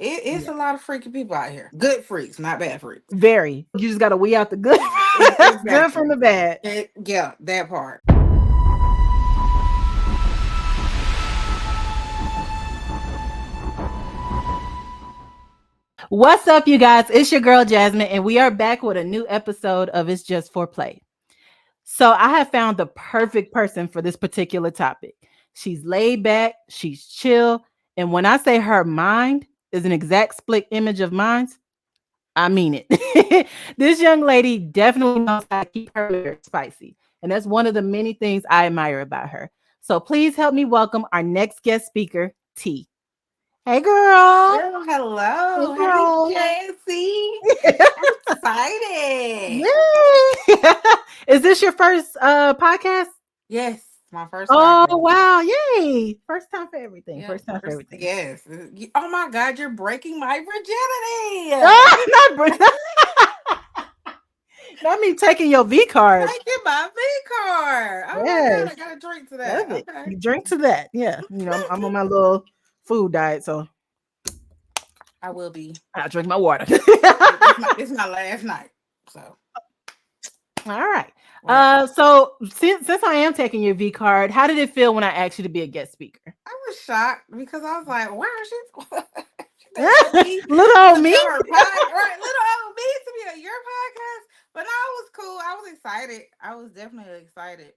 It's Yeah. a lot of freaky people out here. Good freaks, not bad freaks. Very. You just got to weed out the good, good from Exactly. the bad. Yeah, that part. What's up, you guys? It's your girl Jasmine, and we are back with a new episode of It's Just for Play. So I have found the perfect person for this particular topic. She's laid back, she's chill, and when I say her mind is an exact split image of mine, I mean it. This young lady definitely knows how to keep her lyrics spicy, and that's one of the many things I admire about her. So please help me welcome our next guest speaker, T. Hey, girl. Girl, Hey, hello. Hey, girl. Cassie. I'm excited. Yay! Is this your first podcast? Yes, my first Oh podcast. wow! Yay! First time for everything. Yeah, First time for first. everything. Yes. Oh my God, you're breaking my virginity. Ah, not me taking your V card. Taking my V card. Oh my God, Yes, I got to drink to love that. it. Okay. You drink to that. Yeah, I'm on my little food diet, so I will be. I drink my water. It's my last night. So, All right. right. So since I am taking your V card, how did it feel when I asked you to be a guest speaker? I was shocked because I was like, wow, she think about me Little old to be me. on her podcast, right? Little old me to be on your podcast. But no, it was cool. I was excited. I was definitely excited.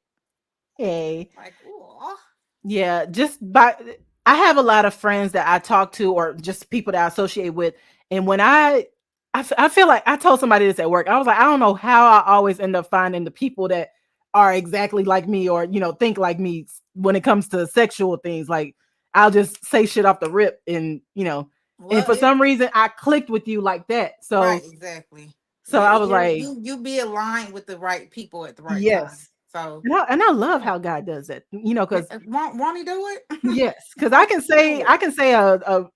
Hey. Like, ooh, Yeah, I have a lot of friends that I talk to or just people that I associate with. And when I feel like I told somebody this at work. I was like, I don't know how I always end up finding the people that are exactly like me or, think like me when it comes to sexual things. Like I'll just say shit off the rip and well, for some reason I clicked with you like that. right, So, exactly. so I was like, You be aligned with the right people at the right time. yes. So, And I love how God does it, because won't he do it? yes, because I Won't can he say do it? I can say a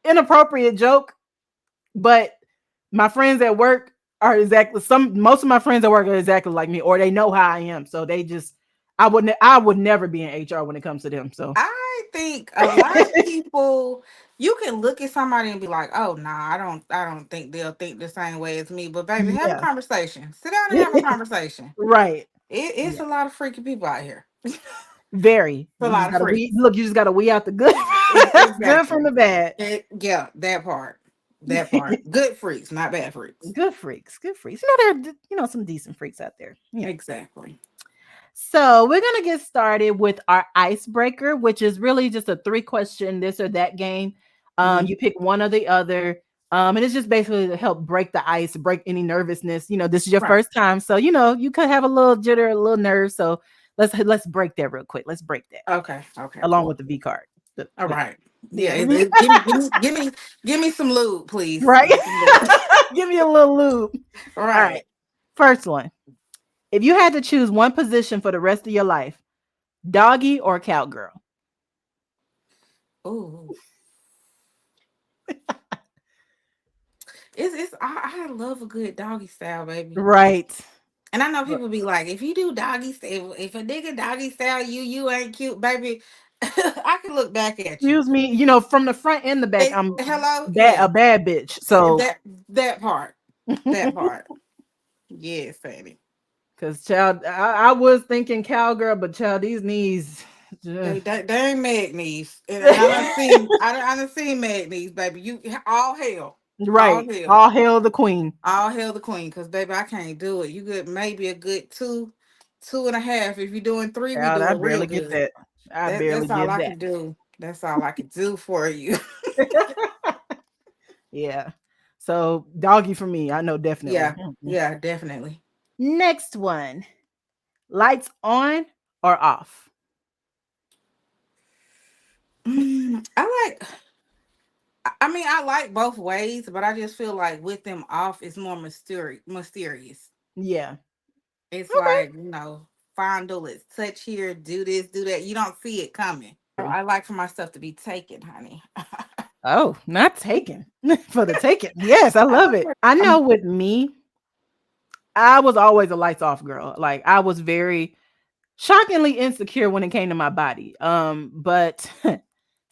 inappropriate joke, but my friends at work are exactly most of my friends at work are exactly like me, or they know how I am. So they just I would never be in HR when it comes to them. So I think a lot of people, you can look at somebody and be like, "Oh, nah, I don't think they'll think the same way as me." But baby, have a yeah. conversation. Sit down and have a conversation. Right. It's Yeah. a lot of freaky people out here. It's Very. a You just lot of gotta weed freaks. look, you just gotta weed out the good good from Exactly. the bad. Yeah, that part. That part. Good freaks, not bad freaks. Good freaks. Good freaks. There are some decent freaks out there. Yeah. Exactly. So we're gonna get started with our icebreaker, which is really just a 3 question this or that game. Mhm. You pick one or the other. And it's just basically to help break the ice, break any nervousness. This is your Right. first time, so you could have a little jitter, a little nerve. So let's break that real quick. Let's break that Okay. Okay. along Cool. with the V card. All Wait, right. Yeah. yeah, Give me some lube, please. right. Give me some lube. Give me a little lube. All All right, right. first one. If you had to choose one position for the rest of your life, doggy or cowgirl? Ooh. I love a good doggy style, baby. Right. And I know people be like, if you do doggy style, if a nigga doggy style you ain't cute, baby. I can look back at you. Excuse me, from the front and the back, I'm Hello, a yeah, bad bitch. So, that part, that part, yes, baby. because child, I was thinking cowgirl, but child, these knees, ugh. They ain't Meg knees, and I done seen Meg knees, baby. You all Right. hell, All hail the queen. all hell the queen, cause baby, I can't do it. You good, maybe a good two and a half. If you're doing three, we Child, I doing real barely get good. that. I barely That's all get I that. can do. That's all I can do for you. Yeah. So, doggy for me, I know definitely. Yeah, yeah, definitely. Next one, lights on or off? I like. I mean, I like both ways, but I just feel like with them off, it's more mysterious. Yeah. It's Okay. like, fondle, it's touch here, do this, do that. You don't see it coming. I like for my stuff to be taken, honey. Oh, not taken for the taken. Yes, I love it. I know Um, with me, I was always a lights off girl. Like I was very shockingly insecure when it came to my body. But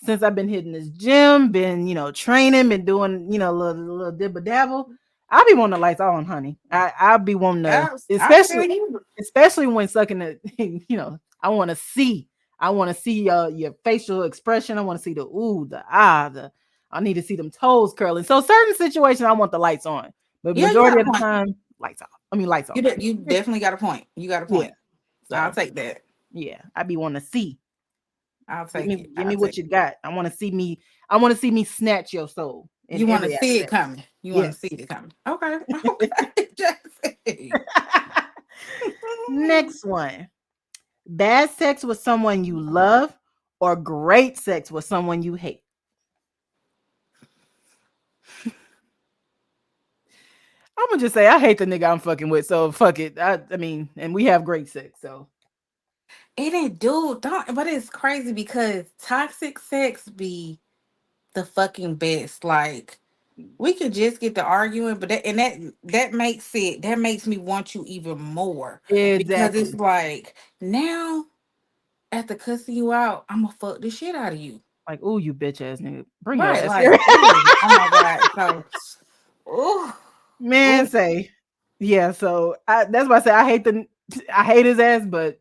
since I've been hitting this gym, been, training, been doing, little dibba dabble, I'll be wanting the lights on, honey. I'll be wanting to, I feel you. especially when sucking the, I want to see. I want to see your facial expression. I want to see the ooh, the ah, I need to see them toes curling. So certain situations I want the lights on, but Yeah, you majority got a of the point. time, lights off. I mean lights on. You definitely got a point. You got a Yeah. point. I'll So take that. yeah, I be wanting to see. I'll Give take me it. give I'll me take what you it. got. I want to see me. I want to see me snatch your soul in You want to every see it aspect. coming. You want to Yes. see it coming. Okay. Okay. Jesse. Next one. Bad sex with someone you love or great sex with someone you hate. I'm gonna just say I hate the nigga I'm fucking with, so fuck it. I mean, and we have great sex, so It ain't dude, don't but it's crazy because toxic sex be the fucking best. Like we could just get to arguing, but that makes me want you even more because it's exactly. like now after cussing you out, I'm gonna fuck the shit out of you. Like, oh, you bitch ass nigga, bring your Right, ass here. like, oh my god. So oh, Man, oh, say, yeah. So that's why I say I hate his ass, but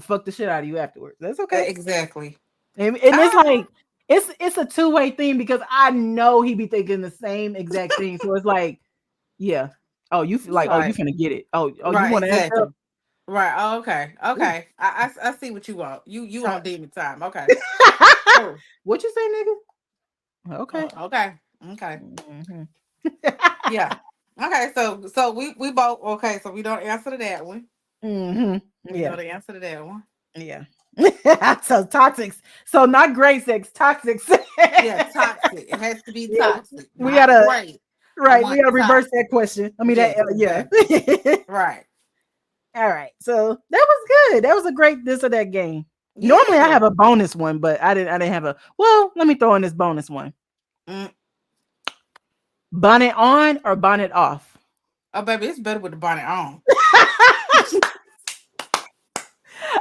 fuck the shit out of you afterwards. That's okay. exactly. And it's Ah, like it's a two-way thing because I know he be thinking the same exact thing. So it's like, yeah. Oh, you feel it's like, oh, you like finna get it. Oh, you right, want to act up? exactly. Right. Oh, okay. Ooh. Okay. I see what you want. You Uh, on demon time. Okay. Oh. what you say, nigga? Okay. Okay. Okay. Mhm. Yeah. Okay. So we both okay. So we don't answer to that one. Mhm. We know Yeah. the answer to that one. Yeah. So toxic. So not great sex, toxic sex. Yeah. Toxic. It has to be Yeah, toxic, we not gotta great. I right. We want gotta reverse toxic. that question. I mean that. Yes. Yeah. Exactly. Right. All right. So that was good. That was a great this or that game. Normally I Yeah. have a bonus one, but I didn't have a. Well, let me throw in this bonus one. Mm. Bonnet on or bonnet off? Oh, baby, it's better with the bonnet on.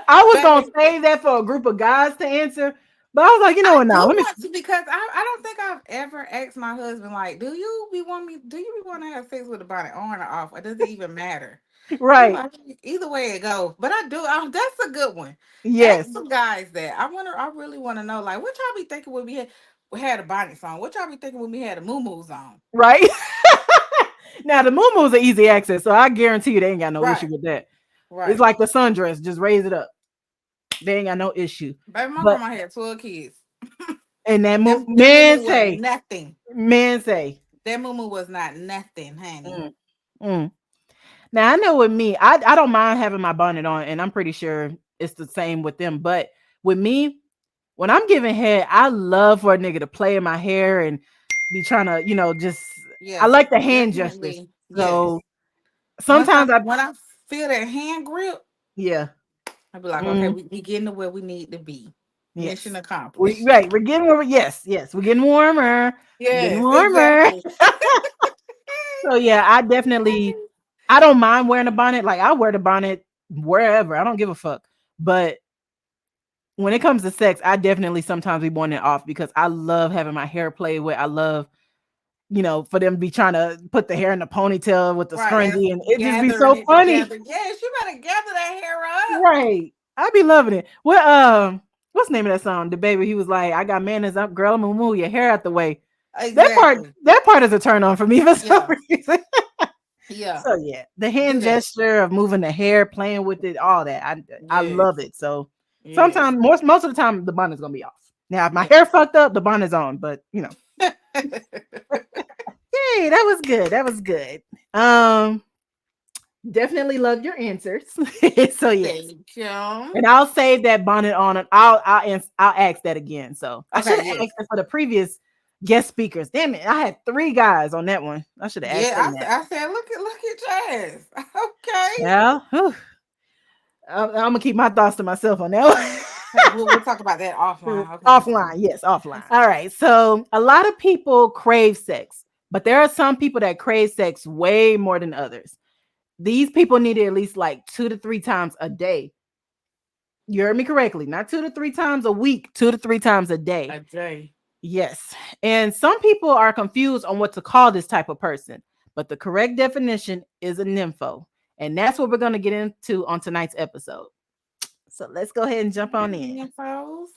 I was gonna Baby, save that for a group of guys to answer, but I was like, you know I what? do Now let me. want to because I don't think I've ever asked my husband like, do you be want to have sex with the bonnet on or off, or does it even matter? He Right. like either way it goes, but I do. That's a good one. Yes. Ask some guys that I really want to know like what y'all be thinking when we had a bonnet on. What y'all be thinking when we had a moo on? Right. Now the moo is an easy access, so I guarantee you they ain't got no issue Right, with that. It's right. like the sundress, just raise it up. They ain't got no issue. Baby, my But grandma had 12 kids. and that Them moo was nothing. man say, That moo was not nothing, honey. mm, mm. Now I know with me, I don't mind having my bonnet on, and I'm pretty sure it's the same with them. But with me, when I'm giving head, I love for a nigga to play in my hair and be trying to, just I Yes, like the hand gestures. definitely. Yes. So sometimes I When I feel that hand grip, yeah. I'll be like, okay, Mm, we getting to where we need to be. Mission yes. We accomplished. right, we're getting warmer. Yes, we're getting warmer. Getting Yes, warmer. exactly. So yeah, I don't mind wearing a bonnet. Like I wear the bonnet wherever. I don't give a fuck. But when it comes to sex, I definitely sometimes be wanting it off because I love having my hair played with. I love, for them to be trying to put the hair in the ponytail with the Right, scrunchie, and and it just be gathering so it funny. together. Yes, you better gather that hair up. Right. I be loving it. Well, what's the name of that song? The baby, he was like, I got manners up, girl, I'm gonna move your hair out the way. That part, Exactly. that part is a turn on for me for some Yeah. reason. Yeah. So yeah, the Do hand that. gesture of moving the hair, playing with it, all that. I Yes. love it. So Yes. sometimes most of the time the bonnet's gonna be off. Now if my hair Yes. fucked up, the bonnet's on. But yay, that was good. That was good. Um, definitely love your answers. So yes. Thank you. And I'll save that bonnet on and I'll ask that again. So I should Okay, have yes. asked it for the previous guest speakers. Damn it, I had 3 guys on that one. I should have asked Yeah, them that. I said, look at Jazz. Okay. Well, I'm gonna keep my thoughts to myself on that one. We'll talk about that offline. Okay. Offline, yes, offline. All right. So a lot of people crave sex, but there are some people that crave sex way more than others. These people need it at least like 2 to 3 times a day. You heard me correctly. Not 2 to 3 times a week, 2 to 3 times a day. A day. Yes. And some people are confused on what to call this type of person, but the correct definition is a nympho. And that's what we're going to get into on tonight's episode. So let's go ahead and jump on in. Nymphos.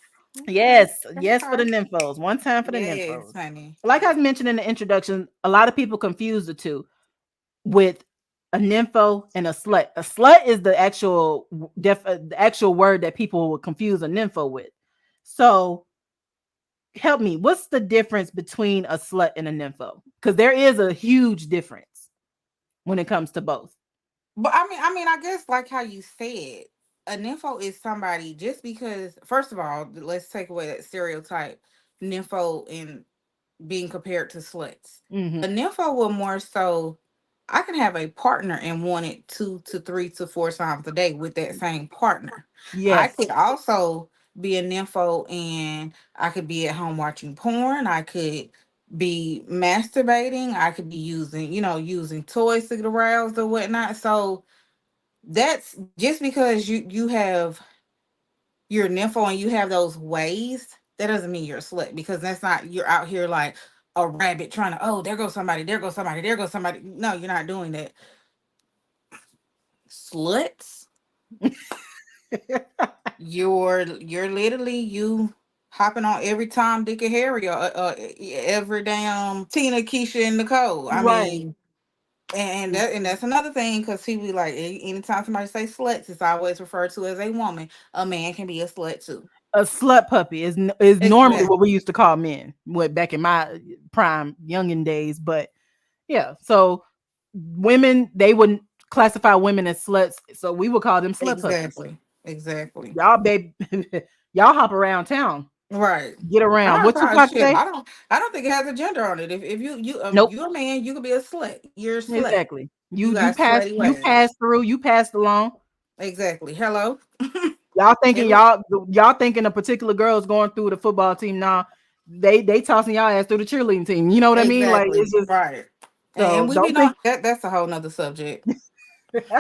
Okay. Yes, That's yes for the hard. nymphos. One time for the Yes, nymphos. honey. Like I mentioned in the introduction, a lot of people confuse the two with a nympho and a slut. A slut is the actual the actual word that people would confuse a nympho with. So help me. What's the difference between a slut and a nympho? Because there is a huge difference when it comes to both. But I mean, I guess like how you said, a nympho is somebody just because. First of all, let's take away that stereotype, nympho and being compared to sluts. Hmm. A nympho will more so. I can have a partner and want it 2 to 3 to 4 times a day with that same partner. I Yes, could also be a nympho and I could be at home watching porn. I could be masturbating. I could be using, using toys to get aroused or whatnot. So that's just because you have you're a nympho and you have those ways, that doesn't mean you're a slut, because that's not, you're out here like a rabbit trying to, oh, there goes somebody, there goes somebody, there goes somebody. No, you're not doing that. Sluts, you're literally you hopping on every Tom, Dick, and Harry, or every damn Tina, Keisha, and Nicole. I right. mean, and that's another thing, because people be like, anytime somebody say sluts, it's always referred to as a woman. A man can be a slut too. A slut puppy is normally what we Exactly. used to call men. What back in my prime youngin days, but yeah. So women, they wouldn't classify women as sluts, so we would call them slut puppies. Exactly. Exactly. Y'all, babe, y'all hop around town, Right. get around. I What thought Tupac shit. say? I don't think it has a gender on it. If Nope. you're a man, you could be a slut. You're a slut. Exactly. You You got pass slutty you ways. pass through, you passed along. Exactly. Hello. Y'all thinking Every y'all thinking a particular girl is going through the football team now. They tossing y'all ass through the cheerleading team. You know what I mean? Like exactly it's just right. And so we don't know think. that's a whole nother subject. But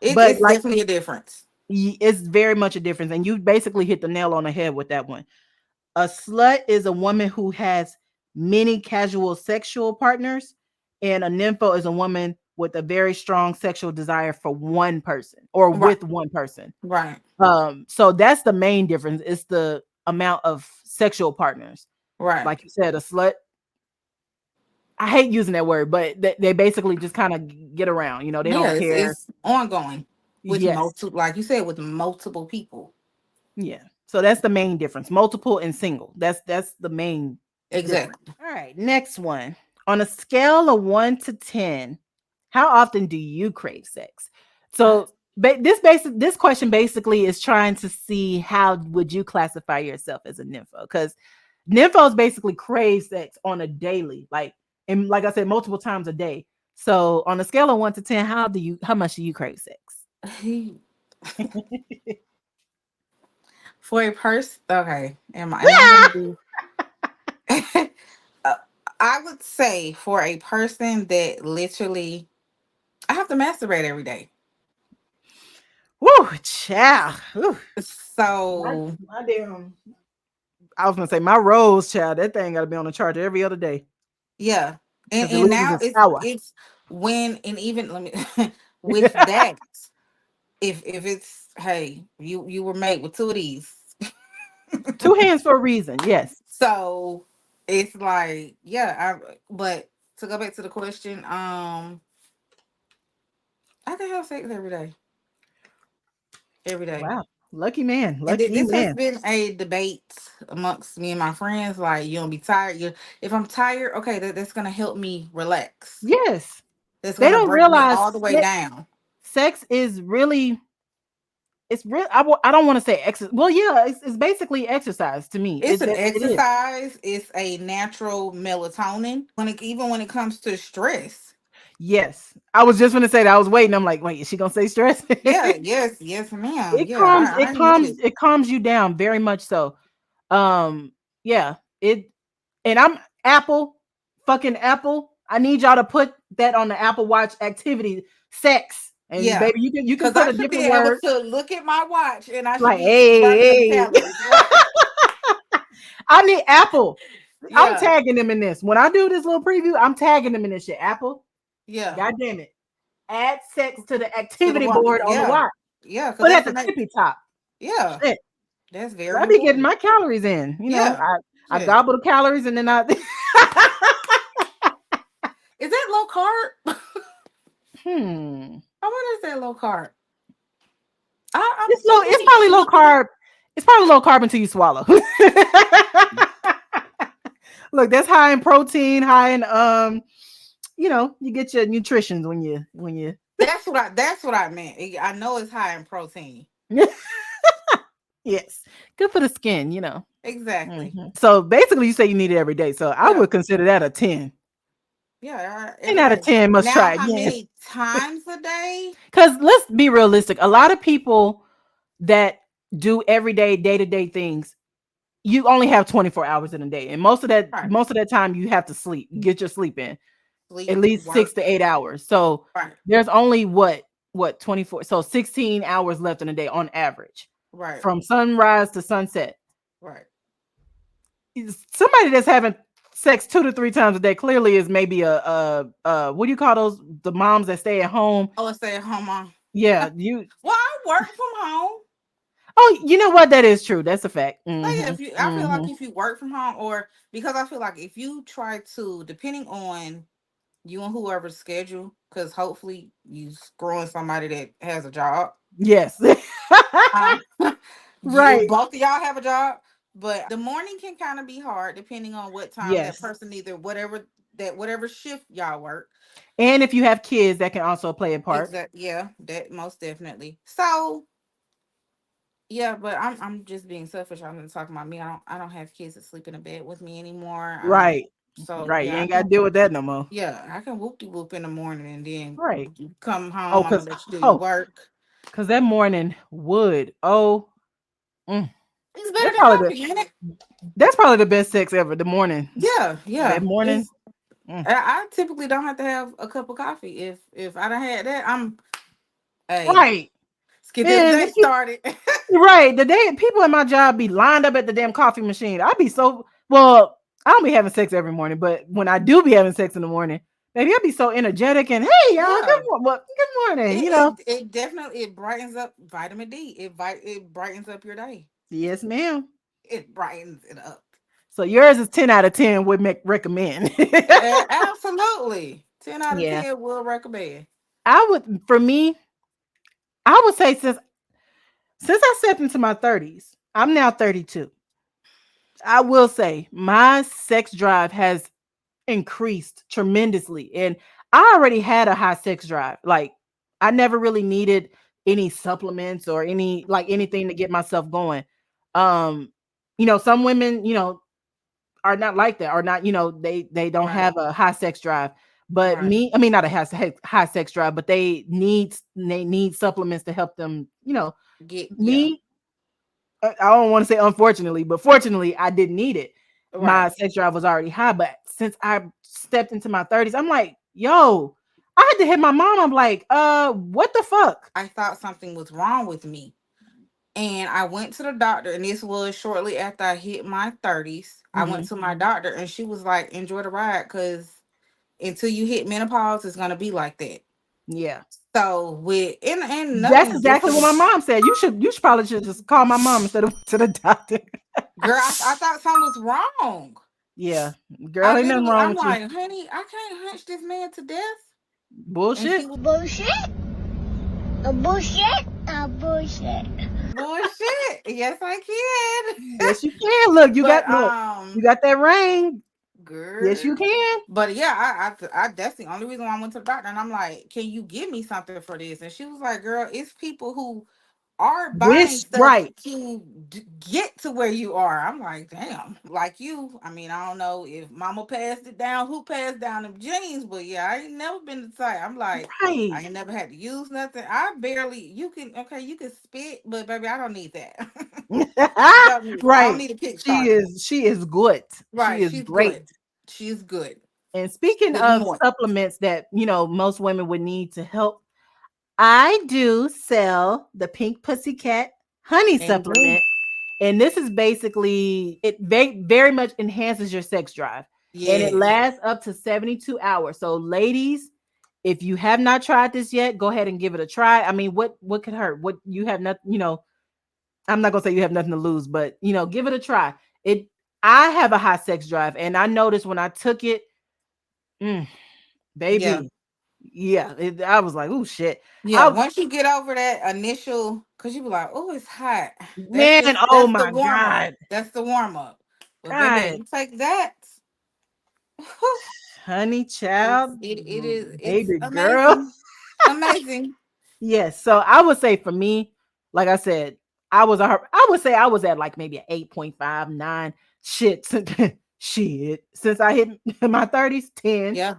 It's like definitely a difference. it's very much a difference, and you basically hit the nail on the head with that one. A slut is a woman who has many casual sexual partners, and a nympho is a woman with a very strong sexual desire for one person or Right. with one person. Right. So that's the main difference. It's the amount of sexual partners. Right. Like you said, a slut. I hate using that word, but they basically just kind of get around. You know, they don't Yes, care. it's ongoing with Yes, multiple, like you said, with multiple people. yeah. So that's the main difference. Multiple and single. That's the main difference. Exactly. All right, next one. On a scale of 1 to 10, how often do you crave sex? So this question basically is trying to see how would you classify yourself as a nympho? Because nymphos basically crave sex on a daily, like, and like I said, multiple times a day. So on a scale of 1 to 10, how much do you crave sex? For a person, okay. Am I gonna be? Uh, I would say for a person that literally, I have to masturbate every day. Woo, child. Woo. My, So my damn, I was gonna say my rose child. That thing got to be on the charger every other day yeah, and because it and loses now its power. it's when, and even let me with that, if it's, hey, you were made with two of these. Two hands for a reason. Yes. So it's like, yeah, but to go back to the question, I can have sex every day. Every day. Wow. Lucky man. And Lucky this has man. been a debate amongst me and my friends. Like, you don't be tired. If I'm tired, okay, that's gonna help me relax. Yes. That's They gonna don't bring me realize all the way down. sex is really. It's real. I don't want to say exercise. Well, yeah, it's basically exercise to me. It's an It is. exercise. It's a natural melatonin. Even when it comes to stress. Yes. I was just gonna say that. I was waiting. I'm like, wait, is she gonna say stress? Yeah. Yes. Yes, ma'am. it Yeah. calms. I It need calms. it. It calms you down very much so. Yeah. It. And I'm Apple, fucking Apple. I need y'all to put that on the Apple Watch activity. Sex. And Yeah. baby, you can Cause put I a should be different able word to look at my watch and I should like, be burning them hey, hey. calories. Right. I need Apple. I'm Yeah. tagging them in this. When I do this little preview, I'm tagging them in this shit. Apple, Yeah. God damn it. Add sex to the To the activity one. board on the Yeah. watch. Yeah. Cause Put it at that's the the next. tippy top. Yeah. Shit. That's 'Cause very I be getting important. my calories in. Yeah. I Shit. gobble the calories and then I Is that low carb? hmm. I wonder if that low carb. I'm It's low, it's definitely probably low looking. carb. It's probably low carb until you swallow. Look, that's high in protein, high in you get your nutritions when you That's what I meant. I know it's high in protein. yes. Good for the skin. Exactly. Mhm. So basically you say you need it every day. So I Yeah. would consider that a 10. Yeah. 10 Every out of day. 10 must Now, try how again. many times a day? Because let's be realistic. A lot of people that do everyday day-to-day things, you only have 24 hours in a day. And most of that Right. most of that time you have to sleep, get your sleep in. At Sleep, least six work. to eight hours. So Right. there's only what 24. So 16 hours left in a day on average. Right. From sunrise to sunset. Right. Somebody that's having sex 2 to 3 times a day clearly is maybe what do you call those, the moms that stay at home? Oh, let's stay at home on. Yeah, you. Well, I work from home. Oh, you know what? That is true. That's a fact. So yeah, Hmm. if you, I feel like Hmm. if you work from home, or because I feel like if you try to, depending on you and whoever's schedule, because hopefully you screwing somebody that has a job. Yes. Um, you Right. both of y'all have a job, but the morning can kind of be hard depending on what time that Yes. person, either whatever shift y'all work. And if you have kids, that can also play a part. Yeah, that most definitely. So yeah, but I'm just being selfish. I'm not talking about me. I don't have kids that sleep in a bed with me anymore. Right. So Right. You yeah, I ain't got to can. deal with that no more. Yeah, I can whoop de whoop in the morning, and then Right. you come Oh, home. I'm cause gonna let you do your oh, work. cause that morning would. Oh, mm, It's better that's than probably the coffee, ain't it? that's probably the best sex ever. The morning. Yeah, That yeah. morning. It's Mm. I typically don't have to have a cup of coffee. If I don't had that, hey, Right. let's get this Man, day started. right. The day people in my job be lined up at the damn coffee machine. I'd be so well, I don't be having sex every morning, but when I do be having sex in the morning, baby, I'd be so energetic and hey y'all, Yeah. good morning, It definitely it brightens up vitamin D. It brightens up your day. Yes, ma'am. It brightens it up. So yours is 10 out of 10 would make recommend. Absolutely. 10 out of Yeah. 10 will recommend. I would for me, I would say since I stepped into my 30s, I'm now 32. I will say my sex drive has increased tremendously. And I already had a high sex drive. Like I never really needed any supplements or anything to get myself going. Um, some women, are not like that, or not, they don't Right. have a high sex drive. But Right. me, I mean not a high sex drive, but they need supplements to help them, Yeah. me, I don't want to say unfortunately, but fortunately, I didn't need it. My Right. sex drive was already high, but since I stepped into my 30s, I'm like, yo, I had to hit my mom. I'm like, what the fuck? I thought something was wrong with me. And I went to the doctor, and this was shortly after I hit my 30s. I went Hmm. to my doctor, and she was like, enjoy the ride, because until you hit menopause, it's gonna be like that. Yeah, So with and that's nothing exactly what my different. mom said. You should probably should just call my mom instead of to the doctor. Girl, I thought something was wrong. Yeah, I girl, ain't nothing literally, wrong I'm with you. like, honey, I can't hunch this man to death. And she Bullshit. was Bullshit. A bullshit. A bullshit. bullshit. Yes, I can. Yes, you can. Look, But you got that ring. Yes, you girl. can. But yeah, that's the only reason why I went to the doctor. And I'm like, can you give me something for this? And she was like, girl, it's people who are buying Wish stuff right. to get to where you are. I'm like, damn, like you. I mean, I don't know if mama passed it down, who passed down them genes, but yeah, I ain't never been the type. I'm like, I Right. ain't never had to use nothing. I barely, you can spit, but baby, I don't need that. Don't need it. I don't Right. need a She Kickstarter. is she is good. She Right. is She's great. good. She's good. And speaking Good of morning. supplements that, most women would need to help, I do sell the Pink Pussycat honey And do. supplement. And this is basically, it very much enhances your sex drive. And it Yes. lasts up to 72 hours. So, ladies, if you have not tried this yet, go ahead and give it a try. I mean, what could hurt? What you have nothing, I'm not gonna say you have nothing to lose, but give it a try. It I have a high sex drive, and I noticed when I took it, mm, Yeah. baby, yeah, I was like, oh shit. Yeah. I Once you get over that initial, cause you be like, oh, it's hot. Man, oh That's the my warm up. god, That's the warm up. But baby, god, you take that. honey child, It's baby girl. amazing. Amazing. Yes. So I would say for me, like I said, I would say I was at like maybe an 8.59. Shit. Shit. Since I hit my 30s, 10, Yeah.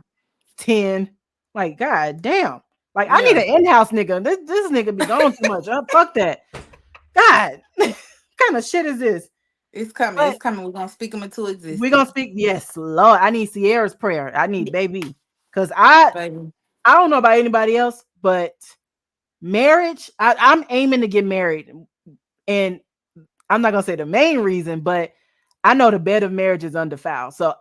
10. Like, god damn. Like, I need Yeah. an in-house nigga. This nigga be going too much. Fuck that. God. What kind of shit is this? It's coming. But It's coming. We're gonna speak them into we're gonna existence. speak. Yes, Lord. I need Sierra's prayer. I need baby. Cause I don't know about anybody else, but marriage, I'm aiming to get married. And I'm not gonna say the main reason, but I know the bed of marriage is undefiled. So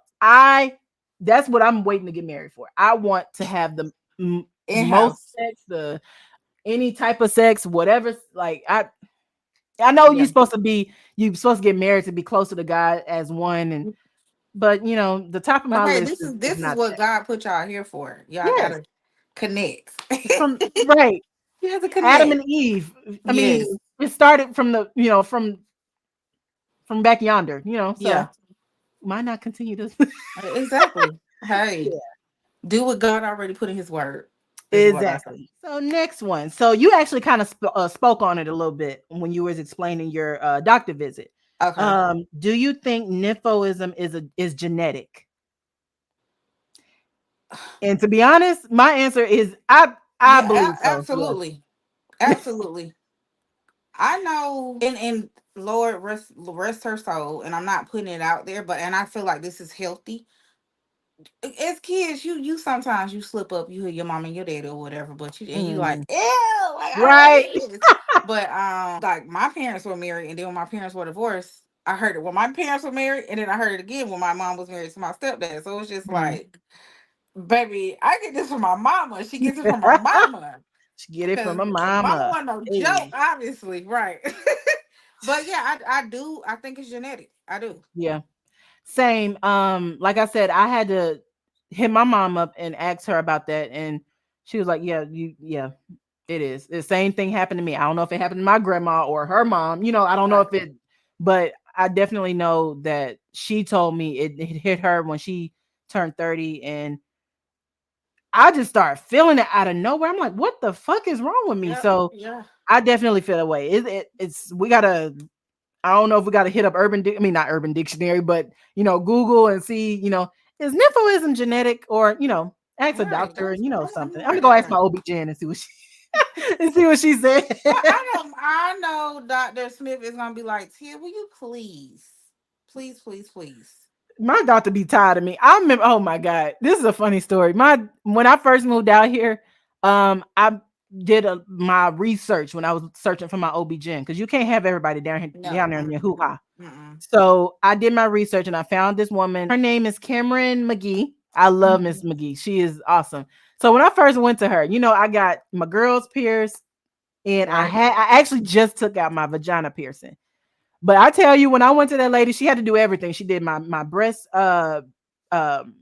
that's what I'm waiting to get married for. I want to have the In most house. sex, the any type of sex, whatever. Like I know Yeah. you're supposed to get married to be closer to God as one, but the top of But my hey, list this is, is is this is not what that. God put y'all here for. Y'all Yes, gotta connect. from right, You have to Adam connect. and Eve. I mean, Yes. it started from the from back yonder. Yeah. So why not continue this? Exactly. Hey, Yeah, do what God already put in His Word. Is what I say. exactly. So next one. So you actually kind of spoke on it a little bit when you was explaining your doctor visit. Okay. Do you think nymphoism is genetic? And to be honest, my answer is I Yeah. believe so. Yeah. Absolutely. Absolutely. I know, and Lord rest her soul, and I'm not putting it out there, but and I feel like this is healthy. As kids, you sometimes you slip up, you hear your mom and your dad or whatever, but you like, Mhm. ew, like I don't want Right. to eat this. But like my parents were married, and then when my parents were divorced, I heard it when my parents were married, and then I heard it again when my mom was married to my stepdad. So it's just Mhm. like, baby, I get this from my mama. She gets it from my mama. Get it from Cause a mama mama. wasn't no joke, Hey. obviously, right? But yeah, I do. I think it's genetic. I do. Yeah. Same. Like I said, I had to hit my mom up and ask her about that, and she was like, "Yeah, yeah, it is. The same thing happened to me. I don't know if it happened to my grandma or her mom. I don't know Right. if it, but I definitely know that she told me it hit her when she turned 30, and I just started feeling it out of nowhere. I'm like, what the fuck is wrong with me? Yep. So Yeah. I definitely feel that way. It's we gotta. I don't know if we gotta hit up I mean not Urban Dictionary, but Google and see is nymphoism genetic, or ask a Right. doctor and I'm something. gonna I'm gonna write go that ask my down. OB-GYN and see what she and see what she said. Well, I know Dr. Smith is gonna be like, Tia, will you please? Please, please, please. My doctor be tired of me. I remember, oh my God, this is a funny story. When I first moved out here, I did my research when I was searching for my OB-GYN, because you can't have everybody No. down there in your hoo-ha. Mm-mm. So I did my research and I found this woman. Her name is Cameron McGee. I love Miss Mm-mm. McGee. She is awesome. So when I first went to her, I got my girls pierced, and I Right. actually just took out my vagina piercing. But I tell you, when I went to that lady, she had to do everything. She did my um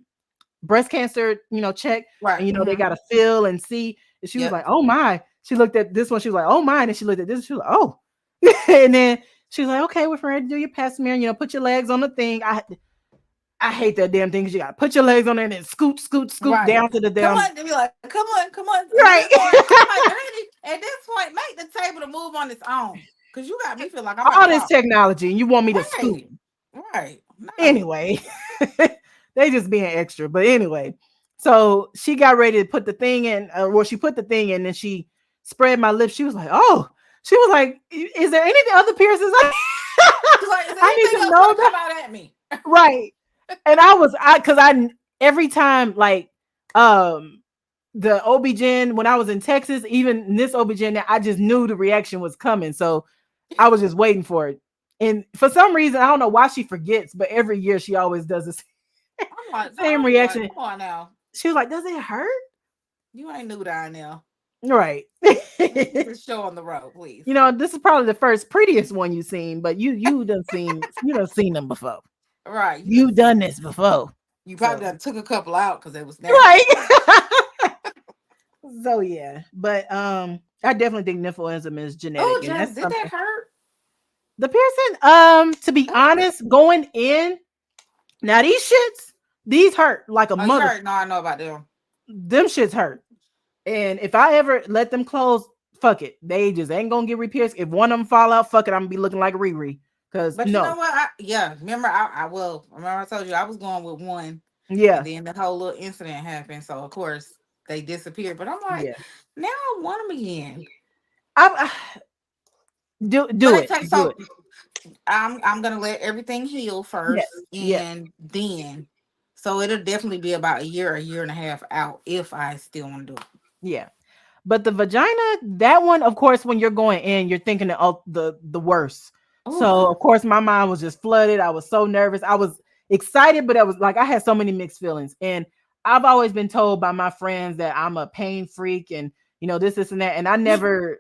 breast cancer, check, Right. and they got to feel and see. And she was Yep. like, "Oh my!" She looked at this one. She was like, "Oh my!" And she looked at this. She was like, "Oh," and then she was like, "Okay, we're ready to do your pap smear. Put your legs on the thing." I hate that damn thing, because you got to put your legs on it and then scoot, scoot, scoot Right. down to the Come damn on, they be like, come on. At right. this point, I'm like, really? At this point, make the table to move on its own. Cause you got me feel like I'm about to All this fall. technology, and you want me to scoot Right. Right. No. anyway. They just being extra, but anyway. So she got ready to put the thing in. Well, she put the thing in, and she spread my lips. She was like, "Oh," she was like, "Is there any other piercings?" She's like, is there I anything need to else gonna know come that, out at me? right? And because I every time, like, um the OB-GYN when I was in Texas, even this OB-GYN, I just knew the reaction was coming. So I was just waiting for it. And for some reason, I don't know why she forgets, but every year she always does the same I'm like, reaction. come on now. She was like, "Does it hurt?" You ain't new down there. Right. Let's get this show on the road, please. This is probably the first prettiest one you've seen, but you done seen them before. Right. You done this before. You probably So done took a couple out because it was nasty. right. So yeah. But I definitely think nymphoism is Oh, genetic, and Jazz, that's did that something. hurt? The piercing, to be Oh, honest, going in now these hurt like a oh, you mother. already know I know about them. Them shits hurt. And if I ever let them close, fuck it. They just ain't gonna get re-pierced. If one of them fall out, fuck it. I'm gonna be looking like Riri. Cause But you know no. what? Yeah, remember remember I told you I was going with one, and Yeah. then the whole little incident happened. So of course they disappeared. But I'm like, Yeah. now I want them again. I do But do it it. takes Do so it. I'm gonna let everything heal Yes. first, Yes. and then so it'll definitely be about a year and a half out if I still want to do it. Yeah. But the vagina, that one, of course, when you're going in, you're thinking the worst. Oh, So of course, my mind was just flooded. I was so nervous. I was excited, but I was like, I had so many mixed feelings. And I've always been told by my friends that I'm a pain freak, and this, and that. And I never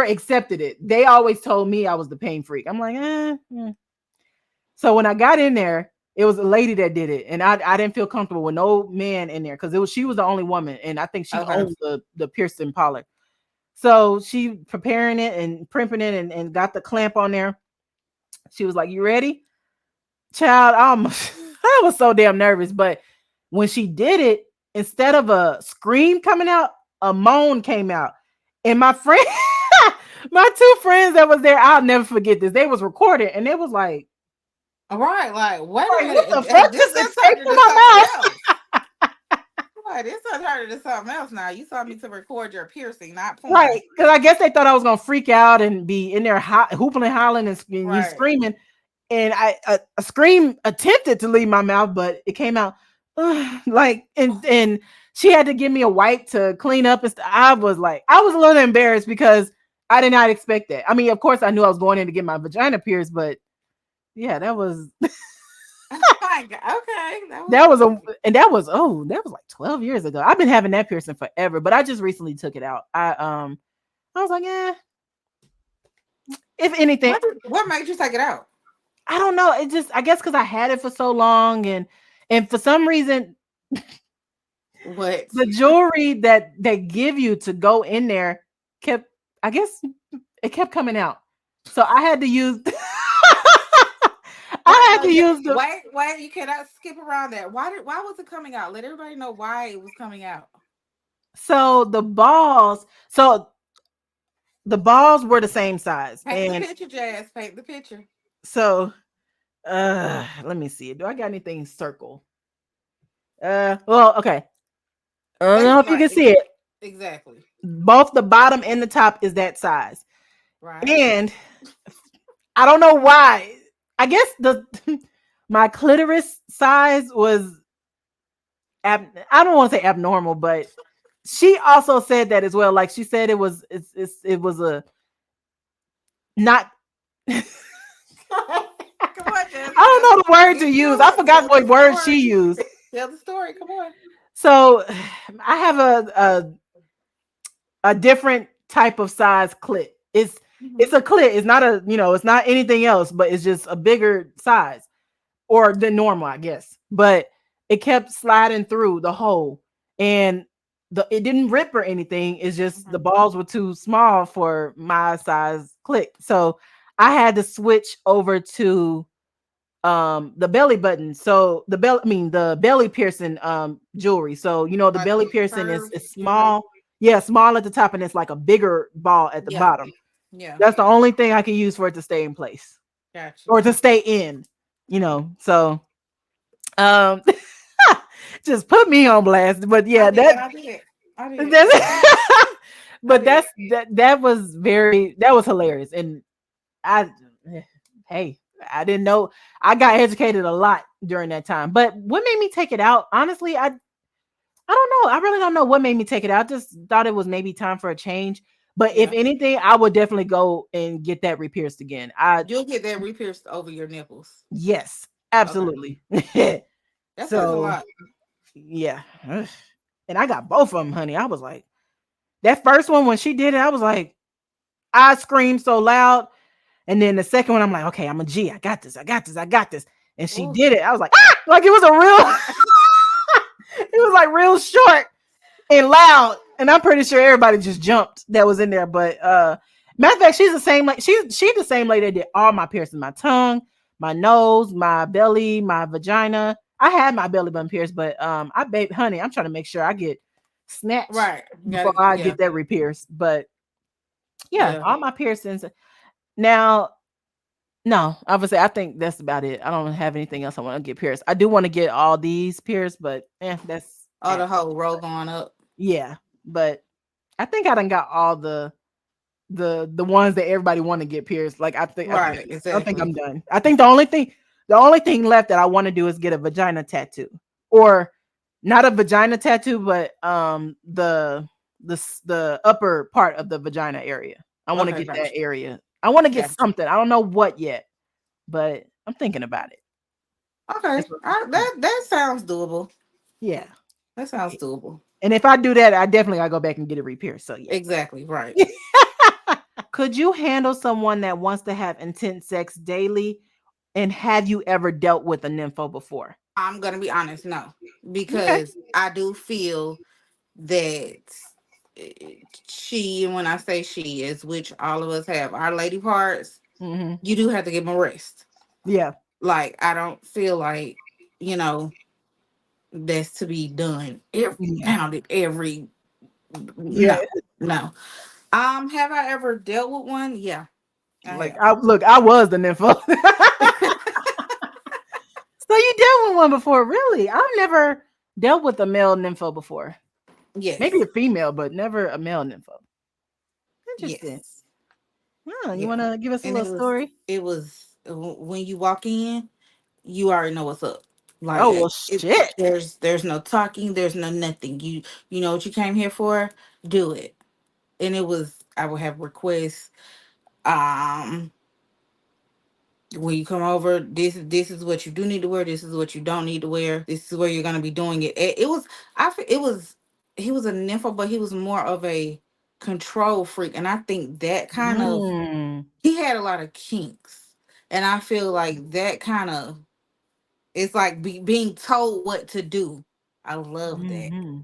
accepted it. They always told me I was the pain freak. I'm like, So when I got in there, it was a lady that did it, and I didn't feel comfortable with no man in there because she was the only woman, and I think she okay. owned the Pearson Pollard. So she preparing it and primping it and got the clamp on there. She was like, "You ready, child?" I was so damn nervous, but when she did it, instead of a scream coming out, a moan came out, and my friend. My two friends that was there, I'll never forget this. They was recorded, and it was All right, like wait a like, what minute. the fuck This just done escaped turned from into something my mouth? else. Right, this done turned into something else now. You saw me to record your piercing, not porn. Right, because I guess they thought I was gonna freak out and be in there hooping and hollering and you Right. screaming, and a scream attempted to leave my mouth, but it came out like, and she had to give me a wipe to clean up and stuff. I was a little embarrassed because I did not expect that. I mean, of course, I knew I was going in to get my vagina pierced, but yeah, that was Oh my God. Okay. That was that was a and that was like 12 years ago. I've been having that piercing forever, but I just recently took it out. I was like, if anything, what made you take it out? I don't know. It just, I guess, because I had it for so long, and for some reason, What? the jewelry that they give you to go in there kept, I guess, it kept coming out. So I had to use, Why I no had to yeah, use the. wait, you cannot skip around that. Why was it coming out? Let everybody know why it was coming out. So the balls were the same size, Paint the and picture, Jazz. Paint the picture. so let me see. Do I got anything circle? Well, okay. I don't know Basically if you like can see it. exactly. Both the bottom and the top is that size. Right. And I don't know why. I guess the my clitoris size was I don't want to say abnormal, but she also said that as well. Like she said it was a not Come on, Jazz. I don't know the word to Get use. to I it. forgot Tell the what word she story. used. Tell the story. Come on. So I have a different type of size clit. It's Mhm. a clit. It's not it's not anything else, but it's just a bigger size or than normal, I guess. But it kept sliding through the hole, and it didn't rip or anything. It's just the Mhm. balls were too small for my size clit. So I had to switch over to the belly button. So the belly piercing jewelry. So the Like belly the piercing is, curve is jewelry. small. Yeah, small at the top, and it's like a bigger ball at the Yeah. bottom. Yeah. That's the only thing I can use for it to stay in place Got you. or to stay in, so um just put me on blast. But I yeah, did. I did. I did. that's I but did. that was hilarious. And I hey, I didn't know. I got educated a lot during that time. But what made me take it out? Honestly, I don't know. I really don't know what made me take it out. I just thought it was maybe time for a change. But if Yeah. anything, I would definitely go and get that repierced again. You'll get that re-pierced over your nipples. Yes, Okay. absolutely. That says a So lot. yeah, ugh. And I got both of them, honey. I was like, that first one when she did it, I was like, I screamed so loud. And then the second one, I'm like, okay, I'm a G. I got this. I got this. I got this. And she Oh, did it. I was like, ah! Like it was a real, it was like real short and loud. And I'm pretty sure everybody just jumped that was in there. But matter of fact, she's the same like she's the same lady that did all my piercing, my tongue, my nose, my belly, my vagina. I had my belly button pierced, but I babe honey, I'm trying to make sure I get snatched right. Got before it. I Yeah. get that re-pierced. But yeah, Yeah. all my piercings. Now, no, obviously I think that's about it. I don't have anything else I want to get pierced. I do want to get all these pierced, but that's Oh, the at whole row going up. yeah. But I think I done got all the ones that everybody want to get pierced. Like Right. I think Exactly. I'm done. I think the only thing left that I want to do is get a vagina tattoo. Or not a vagina tattoo, but the upper part of the vagina area. I want to Okay. get that Gotcha. area. I want to get Gotcha. something. I don't know what yet, but I'm thinking about it. Okay. That's what I'm That sounds doable. yeah. That sounds doable. And if I do that, I definitely gotta go back and get it repaired. So yeah. Exactly. Right. Could you handle someone that wants to have intense sex daily? And have you ever dealt with a nympho before? I'm gonna be honest. No, Okay. because I do feel that eh, she, and when I say she, is which all of us have our lady parts. Hmm. You do have to give them a rest. Yeah. Like I don't feel like you know that's to be done every Yeah. pounded every Yeah. no no. Have I ever dealt with one? Yeah, I Like have. I look, I was the nympho. So you dealt with one before, really? I've never dealt with a male nympho before. Maybe a Yes, female, but never a male nympho. Interesting. yes, Oh, you yeah. want to give us a And little story? it was when you walk in, you already know what's up. Like Oh well, it, shit. there's no talking, there's no nothing. You know what you came here for, do it. And it was I would have requests. Um, when you come over, this is what you do need to wear. This is what you don't need to wear. This is where you're gonna be doing it. It was it was he was a nympho, but he was more of a control freak, and I think that kind of Mm. he had a lot of kinks, and I feel like that kind of it's like being told what to do. I love that, Hmm.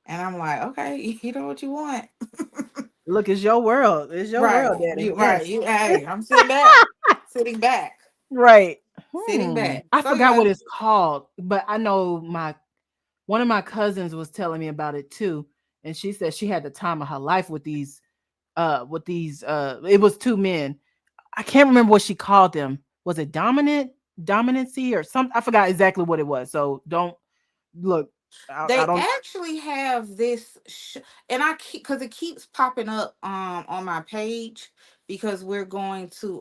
and I'm like, okay, you know what you want, Look, it's your world. It's your right? world, Daddy. You right? Yes. You hey, I'm sitting back, sitting back, Right. sitting back. I So forgot yeah, what it's called, but I know my one of my cousins was telling me about it too, and she said she had the time of her life with these it was two men. I can't remember what she called them. Was it dominancy or something? I forgot exactly what it was. So don't look. I they don't. actually have this, and I keep because it keeps popping up on my page because we're going to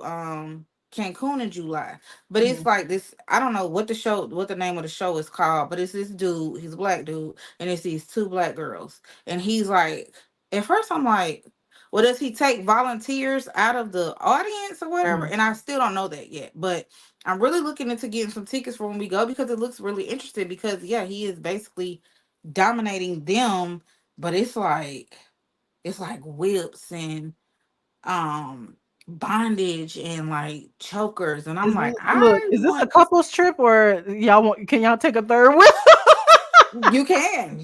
Cancun in July. But it's Mhm, like this. I don't know what the name of the show is called, but it's this dude. He's a black dude, and it's these two black girls, and he's like. At first, I'm like, well, does he take volunteers out of the audience or whatever? mhm. And I still don't know that yet, but I'm really looking into getting some tickets for when we go because it looks really interesting. Because yeah, he is basically dominating them, but it's like whips and bondage and like chokers, and I'm like, Look, I is this a want couples trip or y'all want? Can y'all take a third one? you Right. can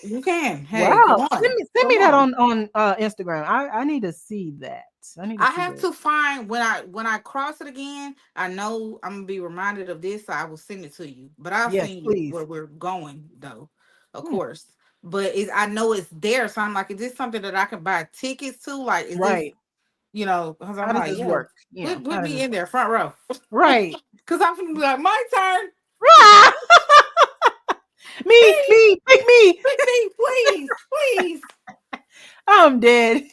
you can hey Wow. Send me come that on. on Instagram. I need to see that. I need to I see have that. to find when I cross it again. I know I'm gonna be reminded of this, so I will send it to you. But I'll Yes, send you where please. we're going, though, of Hmm, course. But I know it's there, so I'm like, is this something that I can buy tickets to? Like, is this right. Because How I'm does like, this yeah, work? put How does me this in work? there, front row, Right. because I'm gonna be like, my turn, please, Me, pick me. pick me, please, please, I'm dead.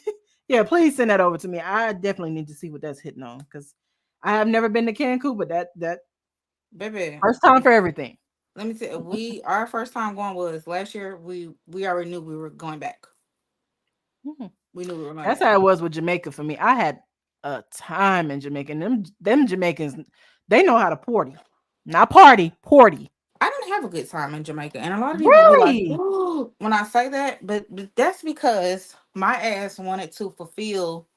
Yeah, please send that over to me. I definitely need to see what that's hitting on because I have never been to Cancun, but that baby. first time for everything. Let me tell you, our first time going was last year. We already knew we were going back. Mhm. We knew we were going That's back. how it was with Jamaica for me. I had a time in Jamaica. And them Jamaicans, they know how to party. Not party, party. I didn't have a good time in Jamaica, and a lot of people be like, Really? "Ooh," when I say that, but that's because my ass wanted to fulfill.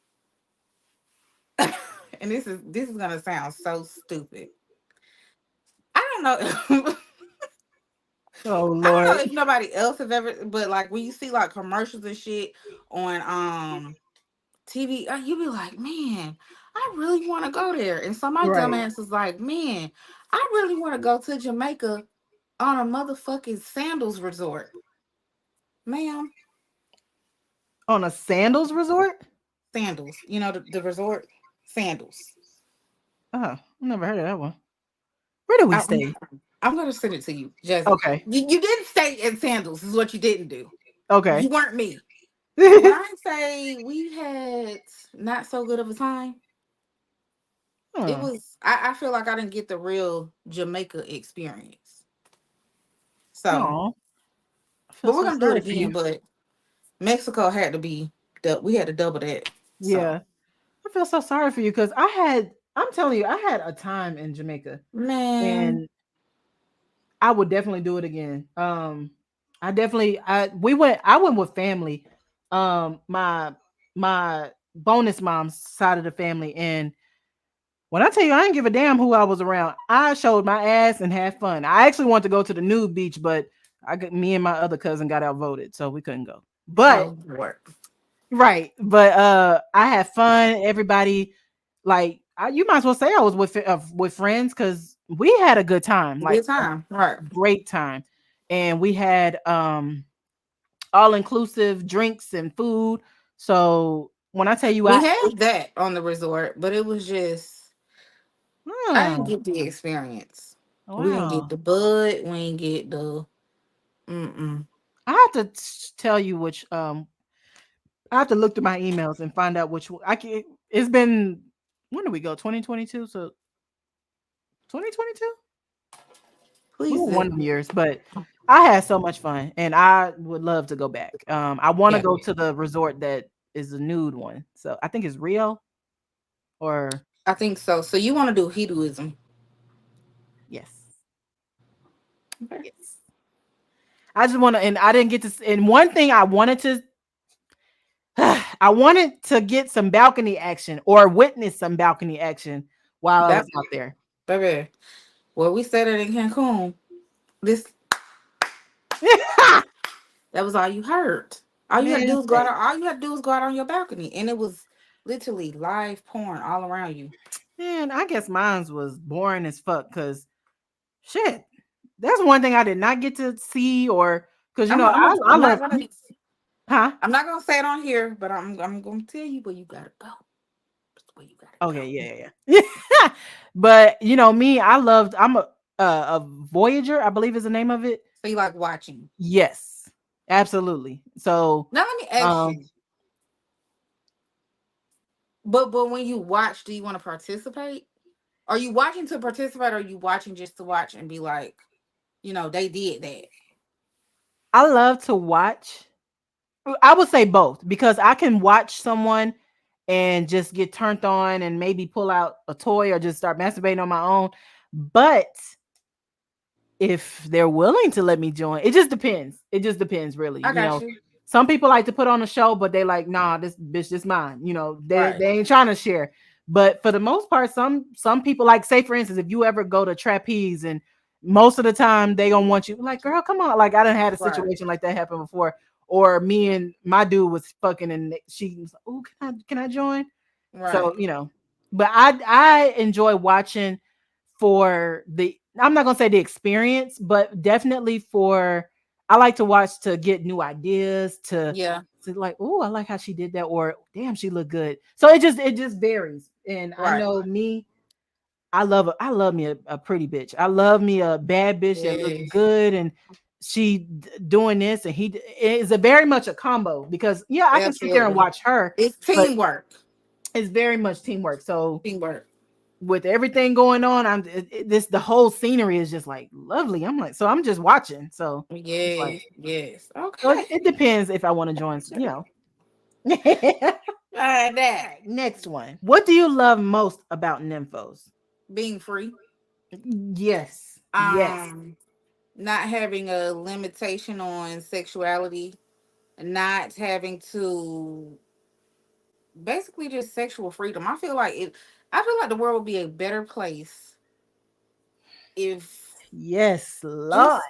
And this is gonna sound so stupid. I don't know. Oh I don't Lord. know if nobody else have ever, but like when you see like commercials and shit on TV, you be like, man, I really want to go there. And so my dumb Right. ass is like, man, I really want to go to Jamaica on a motherfucking sandals resort, ma'am. On a sandals resort? Sandals, the resort sandals. Oh, never heard of that one. Where do we I, I'm, stay? I'm gonna send it to you, Jasmine. Okay. You didn't stay in sandals. Is what you didn't do. You Okay. weren't me. When I say we had not so good of a time, it Oh, was. I feel like I didn't get the real Jamaica experience. So, oh, I feel but we're so gonna do it sorry for again. you. But Mexico had to be. We had to double that. So, Yeah. I feel so sorry for you because I'm telling you, I had a time in Jamaica man, and I would definitely do it again. I went with family. My bonus mom's side of the family. And when I tell you I didn't give a damn who I was around, I showed my ass and had fun. I actually wanted to go to the nude beach, but me and my other cousin got outvoted, so we couldn't go. But oh Lord, right, but I had fun. Everybody, like, you might as well say I was with friends because we had a good time, like good time, right? great time, and we had all inclusive drinks and food. So when I tell you We I had ate, that on the resort, but it was just I didn't hmm, get the experience. We didn't get wow, the bud. We didn't get the mm-mm. I have to tell you which I have to look through my emails and find out which I can. It's been, when did we go? 2022. So 2022. We Please were one do. of them years, but I had so much fun, and I would love to go back. I want to Yeah, go to the resort that is a nude one. So I think it's Rio or I think so. So you want to do Hinduism? yes, Okay. yes. I just want to, and I didn't get to. And one thing I wanted to, I wanted to get some balcony action or witness some balcony action while I was That out there. baby. Well, we said it in Cancun. This that was all you heard. All you had to do Man, was go out. say, All you had to do was go out on your balcony, and it was literally live porn all around you. man, I guess mine's was boring as fuck because shit. That's one thing I did not get to see, or because I'm. I'm. I I'm not love, gonna. huh? I'm not gonna say it on here, but I'm gonna tell you where you gotta go. That's where you gotta Okay, go. yeah. But me, I loved. I'm a Voyager, I believe is the name of it. So you like watching. Yes, absolutely. So, Now let me ask um, you. But when you watch, do you want to participate? Are you watching to participate, or are you watching just to watch and be like, they did that? I love to watch. I would say both because I can watch someone and just get turned on and maybe pull out a toy or just start masturbating on my own. But if they're willing to let me join, it just depends. It just depends, really. I got you. Some people like to put on a show, but they like, nah, this bitch is mine. They Right. they ain't trying to share. But for the most part, some people like, say for instance, if you ever go to trapeze, and most of the time they gonna want you like, girl, come on. Like I done had a Right. situation like that happen before. Or me and my dude was fucking and she was like, oh, can I join? So, Right. but I enjoy watching for the, I'm not gonna say the experience, but definitely for, I like to watch to get new ideas Yeah. to like, oh, I like how she did that, or damn, she looked good. So it just varies. And I Right. know me, I love me a pretty bitch. I love me a bad bitch that looks Yes. good and doing this and it's a very much a combo because yeah, I can sit there and Absolutely. watch her, It's but teamwork. it's very much teamwork. So Teamwork. with everything going on, this the whole scenery is just like lovely. I'm like, so I'm just watching. So it's like, Yes, yes. so Okay. it depends if I want to join, you know. All That right, next one. What do you love most about nymphos? being free. Yes. Yes. Um, not having a limitation on sexuality, not having to basically just sexual freedom. I feel like the world would be a better place if Yes, Lord.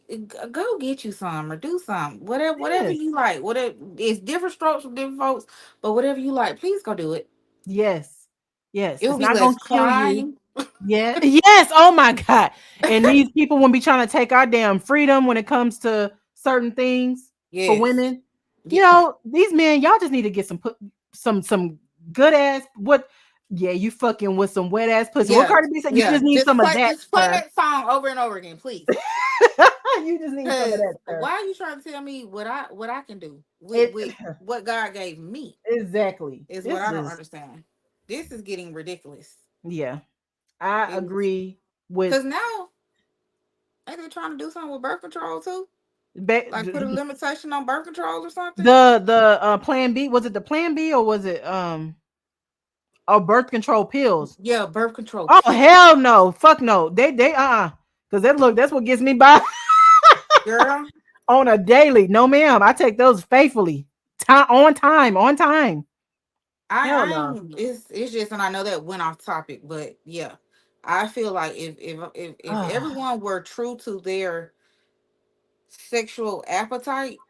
just go get you some or do something. Whatever Yes. you like. Whatever, it's different strokes for different folks, but whatever you like, please go do it. Yes. Yes. It will It's be not less gonna kill you. crime. Yeah. Yes. Oh my God. And these people won't be trying to take our damn freedom when it comes to certain things for Yes. women. You Yeah. know, these men, y'all just need to get some good ass what yeah, you fucking with some wet ass pussy. What Yeah. Cardi B said, you Yeah. just need some of that, Just play sir. that song over and over again, please. You just need some of Cause that, sir. why are you trying to tell me what I can do It with what God gave me exactly. is what This I don't is understand. This is getting ridiculous. yeah. I agree with Cause now ain't they trying to do something with birth control too? Like put a the limitation on birth control or something? the plan B. Was it the plan B or was it or birth control pills? Yeah, birth control Oh pill. hell no. Fuck no. They because that look, that's what gets me by Girl, on a daily. No ma'am. I take those faithfully. Time on time, on time. Hell I no. am it's just, and I know that went off topic, but yeah. I feel like if everyone were true to their sexual appetite,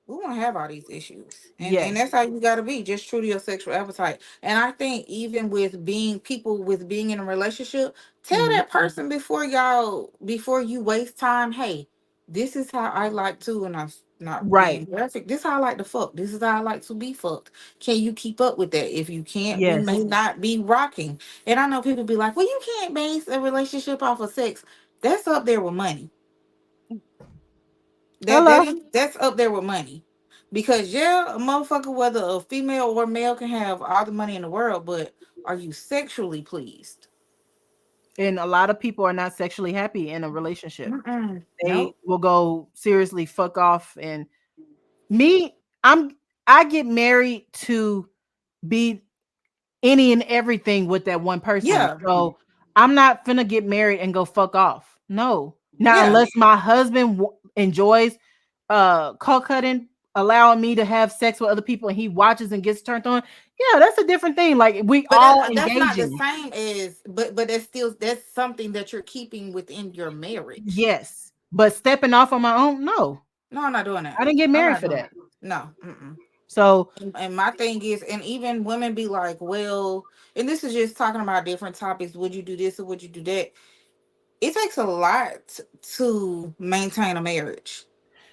we won't have all these issues. And Yes. that's how you gotta be, just true to your sexual appetite. And I think even with being in a relationship, tell Mhm. that person before you waste time, hey, this is how I like to, and I'm not Right. being graphic. This is how I like to fuck. This is how I like to be fucked. Can you keep up with that? If you can't, we may Yes. not be rocking. And I know people be like, well, you can't base a relationship off of sex. That's up there with money. Hello. That's up there with money. Because yeah, a motherfucker, whether a female or male, can have all the money in the world, but are you sexually pleased? And a lot of people are not sexually happy in a relationship. Mm-mm. They Nope. will go seriously fuck off. And me, I get married to be any and everything with that one person. Yeah. So I'm not finna get married and go fuck off. No. Now Yeah. unless my husband enjoys cold cutting, allowing me to have sex with other people and he watches and gets turned on. Yeah, that's a different thing. Like we But all that's not the engaging. same as, but that's something that you're keeping within your marriage. Yes. But stepping off on my own, no. No, I'm not doing I that. didn't get I'm married not for doing that. that. No. Mm-mm. So And my thing is, and even women be like, well, and this is just talking about different topics. Would you do this or would you do that? It takes a lot to maintain a marriage.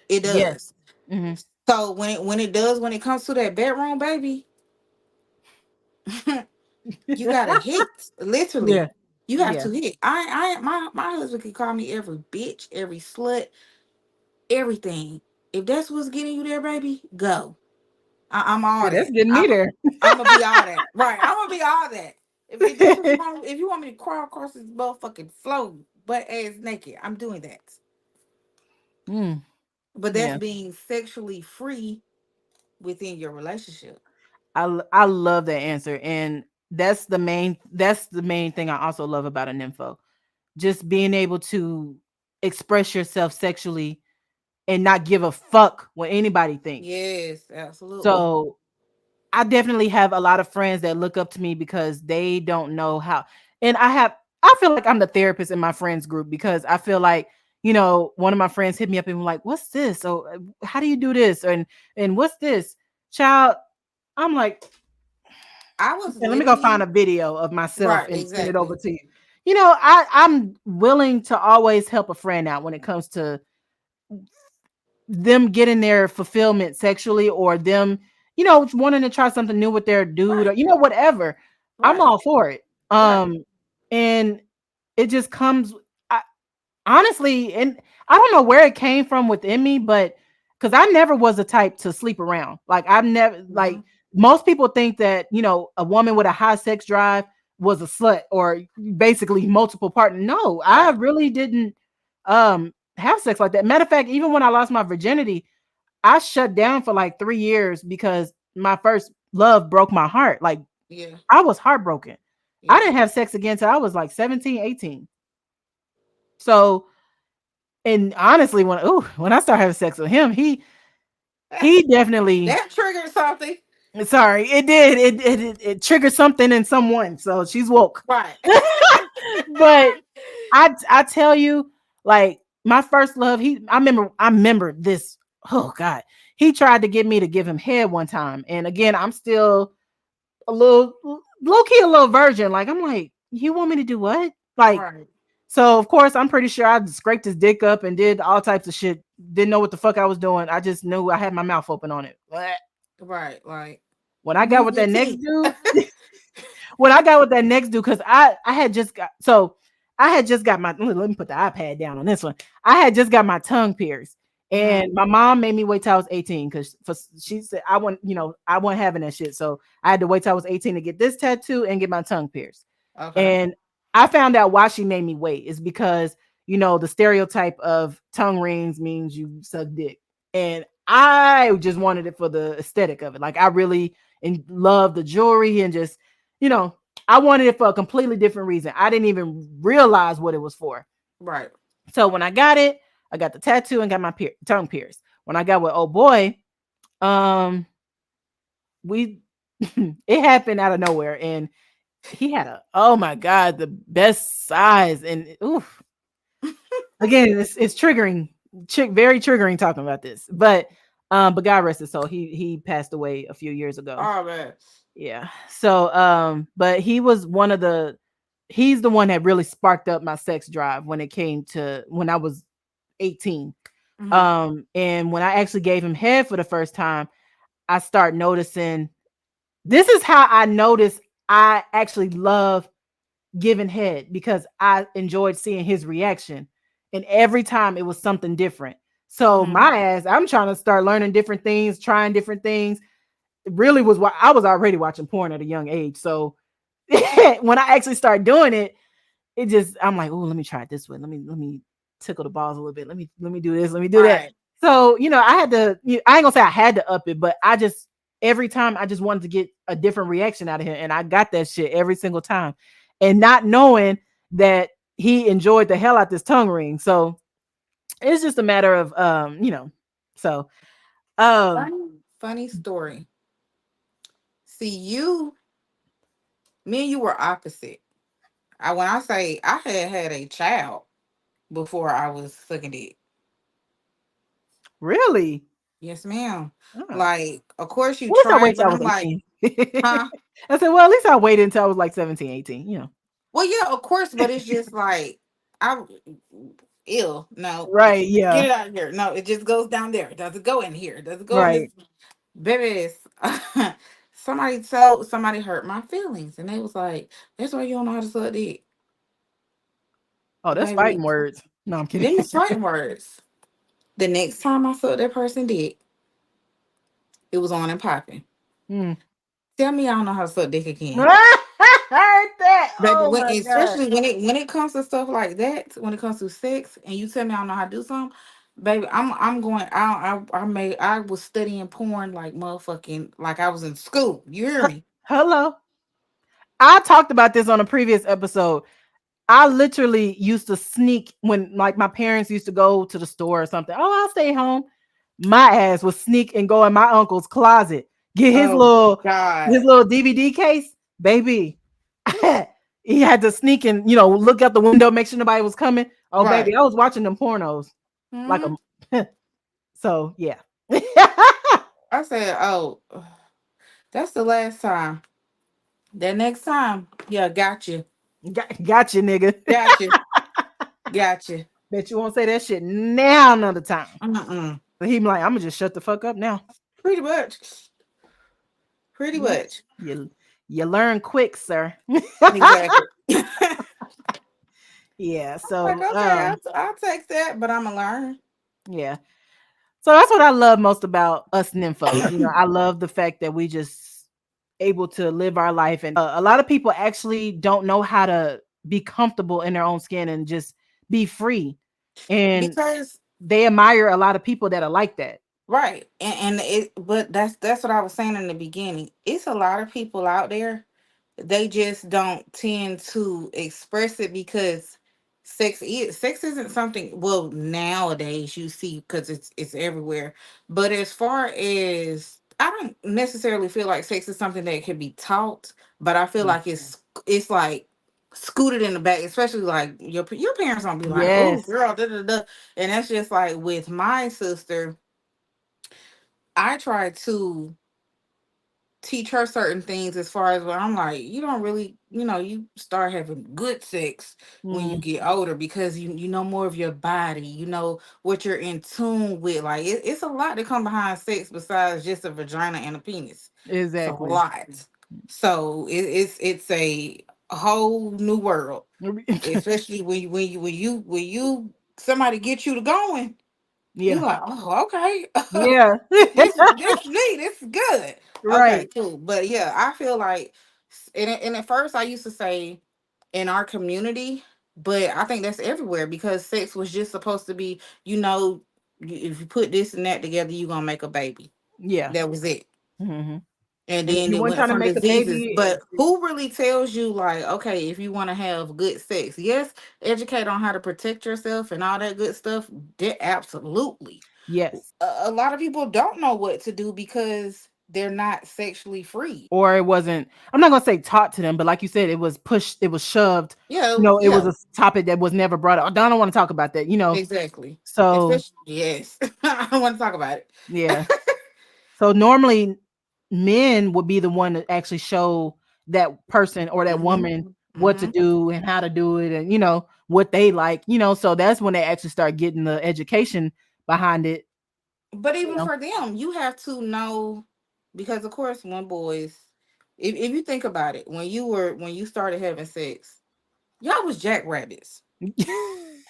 It yes. does. Mhm. So when it comes to that bedroom, baby, you gotta hit. Yeah. Literally, you have Yeah. to hit. My husband can call me every bitch, every slut, everything. If that's what's getting you there, baby, go. I'm all Yeah, that's that. getting me there. I'm gonna be all that. Right. I'm gonna be all that. If that's what you want, if you want me to crawl across this motherfucking floor butt ass naked, I'm doing that. Mm, But that's yeah. being sexually free within your relationship. I love that answer. And that's the main thing I also love about a nympho. Just being able to express yourself sexually and not give a fuck what anybody thinks. Yes, absolutely. So I definitely have a lot of friends that look up to me because they don't know how. And I feel like I'm the therapist in my friends group because I feel like, one of my friends hit me up and was like, "What's this? So how do you do this?" And what's this? Child, I'm like, I was "Okay, let me go find literally a video of myself right, and send it over exactly. to you." I'm willing to always help a friend out when it comes to them getting their fulfillment sexually or them, wanting to try something new with their dude or Right, whatever. I'm right, all for it. right. And it just comes I, honestly, and I don't know where it came from within me, but because I never was the type to sleep around. Like I've never Mhm. like most people think that, a woman with a high sex drive, was a slut or basically multiple partner. No, I Right. really didn't have sex like that. Matter of fact, even when I lost my virginity, I shut down for like 3 years because my first love broke my heart. Like Yeah. I was heartbroken. I Yeah. didn't have sex again until I was like 17, 18. So, and honestly, when I started having sex with him, he definitely, That triggered something. sorry, it did. It triggered something in someone. So she's woke. Right. But I tell you, like my first love, I remember this. Oh God. He tried to get me to give him head one time. And again, I'm still a little low key, a little virgin. Like I'm like, you want me to do what? Like, Right. so of course I'm pretty sure I scraped his dick up and did all types of shit. Didn't know what the fuck I was doing. I just knew I had my mouth open on it. Bleh. Right. Like, When I got move with your that next teeth. dude, when I got with that next dude, because I had just got, so I had just got my, let me put the iPad down on this one. I had just got my tongue pierced. Hmm. And my mom made me wait till I was 18 because she said I wasn't having that shit. So I had to wait till I was 18 to get this tattoo and get my tongue pierced. Okay. And I found out why she made me wait is because the stereotype of tongue rings means you suck dick. And I just wanted it for the aesthetic of it. Like I really love the jewelry and just you know, I wanted it for a completely different reason. I didn't even realize what it was for. Right. So when I got it, I got the tattoo and got my tongue pierced. When I got with oh boy, um, we it happened out of nowhere, and he had a oh my god the best size, and oof. Again, it's triggering, very triggering talking about this, but God rest his soul. He passed away a few years ago. Oh man. Yeah. So but he's the one that really sparked up my sex drive when it came to when I was 18. Hmm. And when I actually gave him head for the first time, I start noticing this is how I noticed I actually love giving head because I enjoyed seeing his reaction. And every time it was something different. So Hmm. my ass, I'm trying to start learning different things, trying different things really was why I was already watching porn at a young age. So when I actually started doing it, it just I'm like, oh, let me try it this way. Let me tickle the balls a little bit. Let me do this. Let me do that. Right. So I had to. I ain't gonna say I had to up it, but I just every time I just wanted to get a different reaction out of him, and I got that shit every single time, and not knowing that he enjoyed the hell out this tongue ring. So it's just a matter of So um, Funny story. See, me and you were opposite. When I say I had a child before I was sucking dick. really. Yes, ma'am. Oh. Like, of course you Well, at least I try, waited till but I was I'm like, 18. huh? I said, well, at least I waited until I was like 17, 18. Well, yeah, of course, but it's just like I ill. No, Right, get yeah. it out of here. No, it just goes down there. It doesn't go in here. It doesn't go in this. Right. Baby, somebody hurt my feelings, and they was like, "That's why you don't know how to suck dick, Oh, that's baby." fighting words. No, I'm kidding. Them is fighting words. The next time I sucked that person dick, it was on and popping. Mm. Tell me I don't know how to suck dick again. I heard that. Baby, Oh my god. especially when it comes to stuff like that, when it comes to sex, and you tell me I don't know how to do something, baby, I'm going. I was studying porn like motherfucking like I was in school. You hear me? Hello. I talked about this on a previous episode. I literally used to sneak when like my parents used to go to the store or something. Oh, I'll stay home. My ass would sneak and go in my uncle's closet, get his Oh little God! DVD case, baby. He had to sneak and look out the window, make sure nobody was coming. Oh, baby, Right. I was watching them pornos like Hmm. a. So yeah. I said, oh, that's the last time. That next time, yeah, got you, Gotcha, nigga. got you, got you. Bet you won't say that shit now another time. Mm-mm. But he be like, I'm gonna just shut the fuck up now. Pretty much, pretty Yeah. much, You learn quick, sir. exactly. Yeah. Like, So okay, I'll take that, but I'm gonna learn. yeah. So that's what I love most about us nymphos. I love the fact that we just able to live our life. And a lot of people actually don't know how to be comfortable in their own skin and just be free. And because they admire a lot of people that are like that. right, and it, but that's what I was saying in the beginning. It's a lot of people out there, they just don't tend to express it because sex isn't something, well, nowadays you see because it's everywhere. But as far as, I don't necessarily feel like sex is something that can be taught, but I feel Mm. like it's like scooted in the back, especially like your parents don't be like, oh Yes. girl, da, da, da. And that's just like with my sister. I try to teach her certain things as far as, where I'm like, you don't really, you start having good sex when you Mm, get older because you know more of your body, you know what you're in tune with. Like it's a lot to come behind sex besides just a vagina and a penis. It's a exactly. lot. So it's a whole new world, especially when you somebody get you to going. You Yeah. like, oh, okay. Yeah. This me. This is good. Okay, Right. cool. But yeah, I feel like, and at first I used to say in our community, but I think that's everywhere because sex was just supposed to be, if you put this and that together, you're gonna make a baby. Yeah. That was it. Hmm. And And if then you it weren't went trying to from make a diseases. baby, But who really tells you, like, okay, if you want to have good sex, yes, educate on how to protect yourself and all that good stuff. Absolutely. yes. A lot of people don't know what to do because they're not sexually free. Or it wasn't, I'm not gonna say taught to them, but like you said, it was pushed, it was shoved. Yeah, It was yeah, a topic that was never brought up. I don't want to talk about that. exactly. So Especially, yes, I don't want to talk about it. yeah. So normally men would be the one to actually show that person or that Hmm. woman what to Hmm. do and how to do it, and what they like. So that's when they actually start getting the education behind it, But you even know. for them, you have to know, because of course, when boys, if you think about it, when you started having sex, y'all was jackrabbits.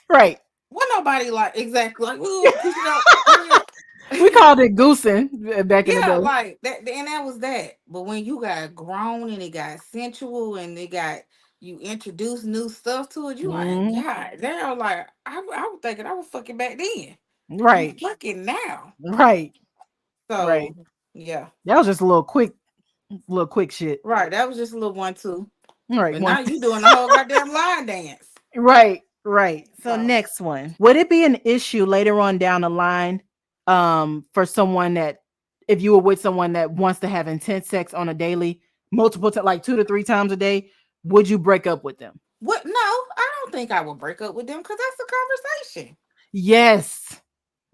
Right. What nobody like exactly like, ooh, push it out, push it out. We called it goosing back in the Yeah, day. like that, and that was that. But when you got grown and it got sensual and it got, you introduce new stuff to it, you like, Mhm. God damn, like I was thinking I was fucking back then. I'm Right. fucking now. Right. Right. So yeah, That was just a little quick shit. right. That was just a little one too. Right. But One. now you doing the whole goddamn line dance. Right. Right. So So next one. Would it be an issue later on down the line for someone that, if you were with someone that wants to have intense sex on a daily, multiple times, like 2 to 3 times a day, would you break up with them? what? No, I don't think I would break up with them because that's a conversation. Yes.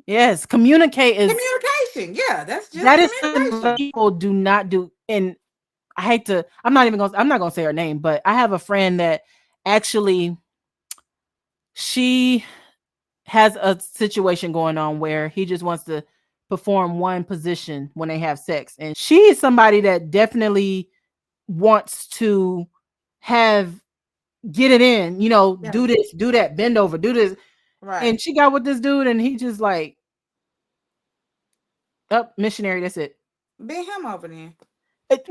Yes. Communicate is Communication. Yeah, that's just that is something that communication. people do not do. And I hate to, I'm not gonna say her name, but I have a friend that actually she has a situation going on where he just wants to perform one position when they have sex. And she is somebody that definitely wants to have get it in, Yeah, do this, do that, bend over, do this. right. And she got with this dude and he just like, up missionary, that's it. Bend him over then. That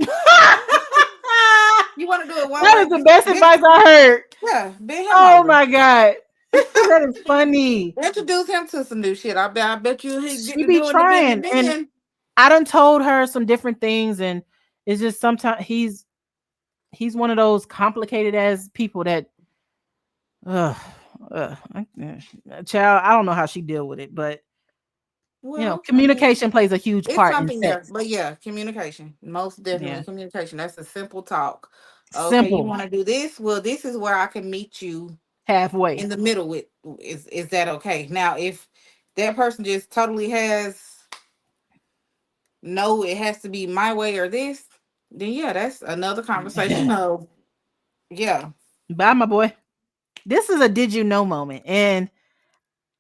You want to do it one is way? the best Bend, advice I heard. yeah, bend him Oh over. my God. That is funny. Introduce him to some new shit. I bet you he get She to be doing the bendy trying. And bend. I done told her some different things, and it's just sometimes he's one of those complicated as people that uh, child, I don't know how she deal with it, but Well, I mean, communication plays a huge it's part in something, yeah, sex. but yeah, communication. Most definitely Yeah. communication. That's a simple talk. Okay, you Simple. want to do this? Well, this is where I can meet you Halfway. in the middle with, is that okay? Now, if that person just totally has no, it has to be my way or this, then yeah, that's another conversation of, yeah. Bye, my boy. This is a did you know moment. And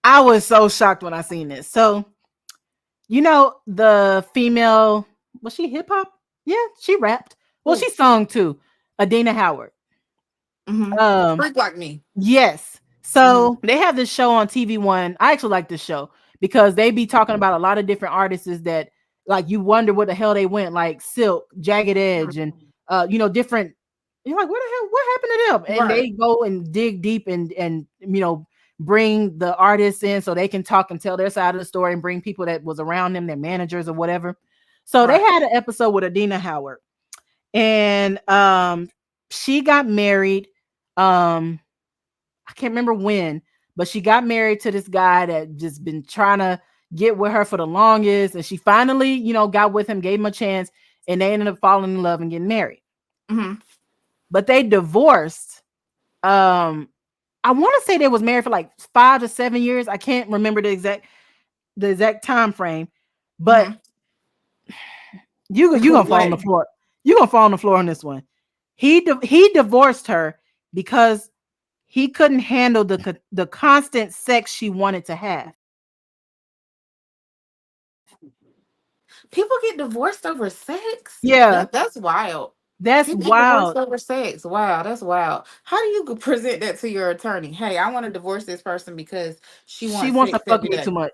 I was so shocked when I seen this. So, the female, was she hip hop? Yeah, she rapped. Well, Ooh. she sung too. Adina Howard. Mm-hmm. Um, Freak like me. yes. Mm-hmm. So they have this show on TV One. I actually like this show because they be talking about a lot of different artists that like you wonder what the hell they went, like Silk, Jagged Edge, and different. You're like, what the hell? What happened to them? And Right. they go and dig deep and bring the artists in so they can talk and tell their side of the story and bring people that was around them, their managers or whatever. So they Right. had an episode with Adina Howard, and she got married. I can't remember when, but she got married to this guy that just been trying to get with her for the longest, and she finally, got with him, gave him a chance, and they ended up falling in love and getting married. Hmm. But they divorced. I want to say they was married for like 5 to 7 years. I can't remember the exact time frame, but Hmm. you gonna fall on What? the floor. You gonna fall on the floor on this one. He divorced her because he couldn't handle the constant sex she wanted to have. People get divorced over sex? Yeah, That's wild. that's People get divorced wild. over sex. Wow, that's wild. How do you present that to your attorney? Hey, I want to divorce this person because she She wants wants to sex fuck every me too day. much.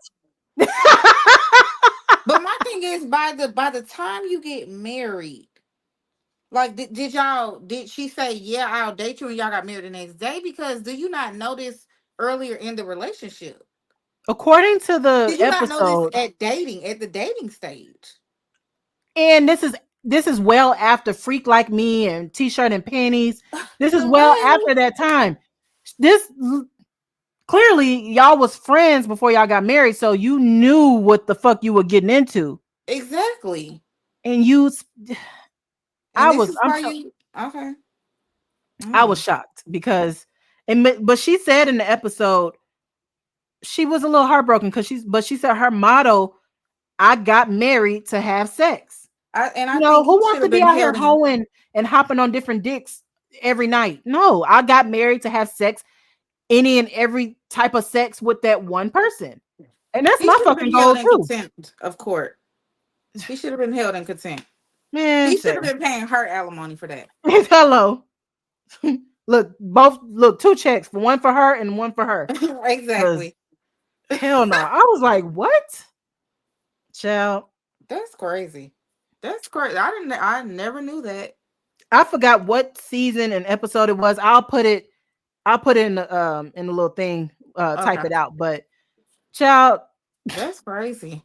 But my thing is, by the time you get married, like, did she say, yeah, I'll date you, and y'all got married the next day? Because do you not know this earlier in the relationship? According to the Did you not know this episode, at the dating stage? and this is well after Freak Like Me and T-shirt and panties. This is The well hell? after that time. This clearly y'all was friends before y'all got married, so you knew what the fuck you were getting into. Exactly. And you And I this was is I'm why so you okay. I was Mm. shocked because but she said in the episode she was a little heartbroken because she said her motto, I got married to have sex. I think Who he wants should to have be been out here held in. hoeing and hopping on different dicks every night? No, I got married to have sex, any and every type of sex with that one person. And that's He my should have fucking been held goal in too. contempt of court. He should have been held in contempt. Man, He should say, have been paying her alimony for that. hello. Look, two checks, for one for her and one for her. Because Exactly. hell no. I was like, what? Child. That's crazy. That's crazy. I never knew that. I forgot what season and episode it was. I'll put it in the little thing, type Okay. it out. But child, That's crazy.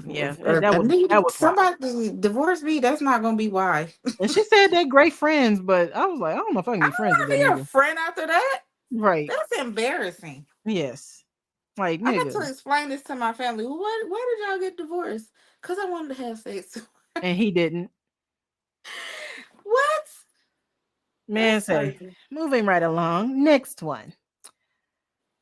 yeah, If, that I was need that was wild. somebody divorce me, that's not gonna be why. And she said they're great friends, but I was like, I don't know if I can I be friends with don't want that to be a nigga. friend after that. Right. That's embarrassing. Yes. Like, I had nigga. to explain this to my family. Why did y'all get divorced? Because I wanted to have sex. And he didn't. What? Man, That's say, crazy. moving right along. Next one.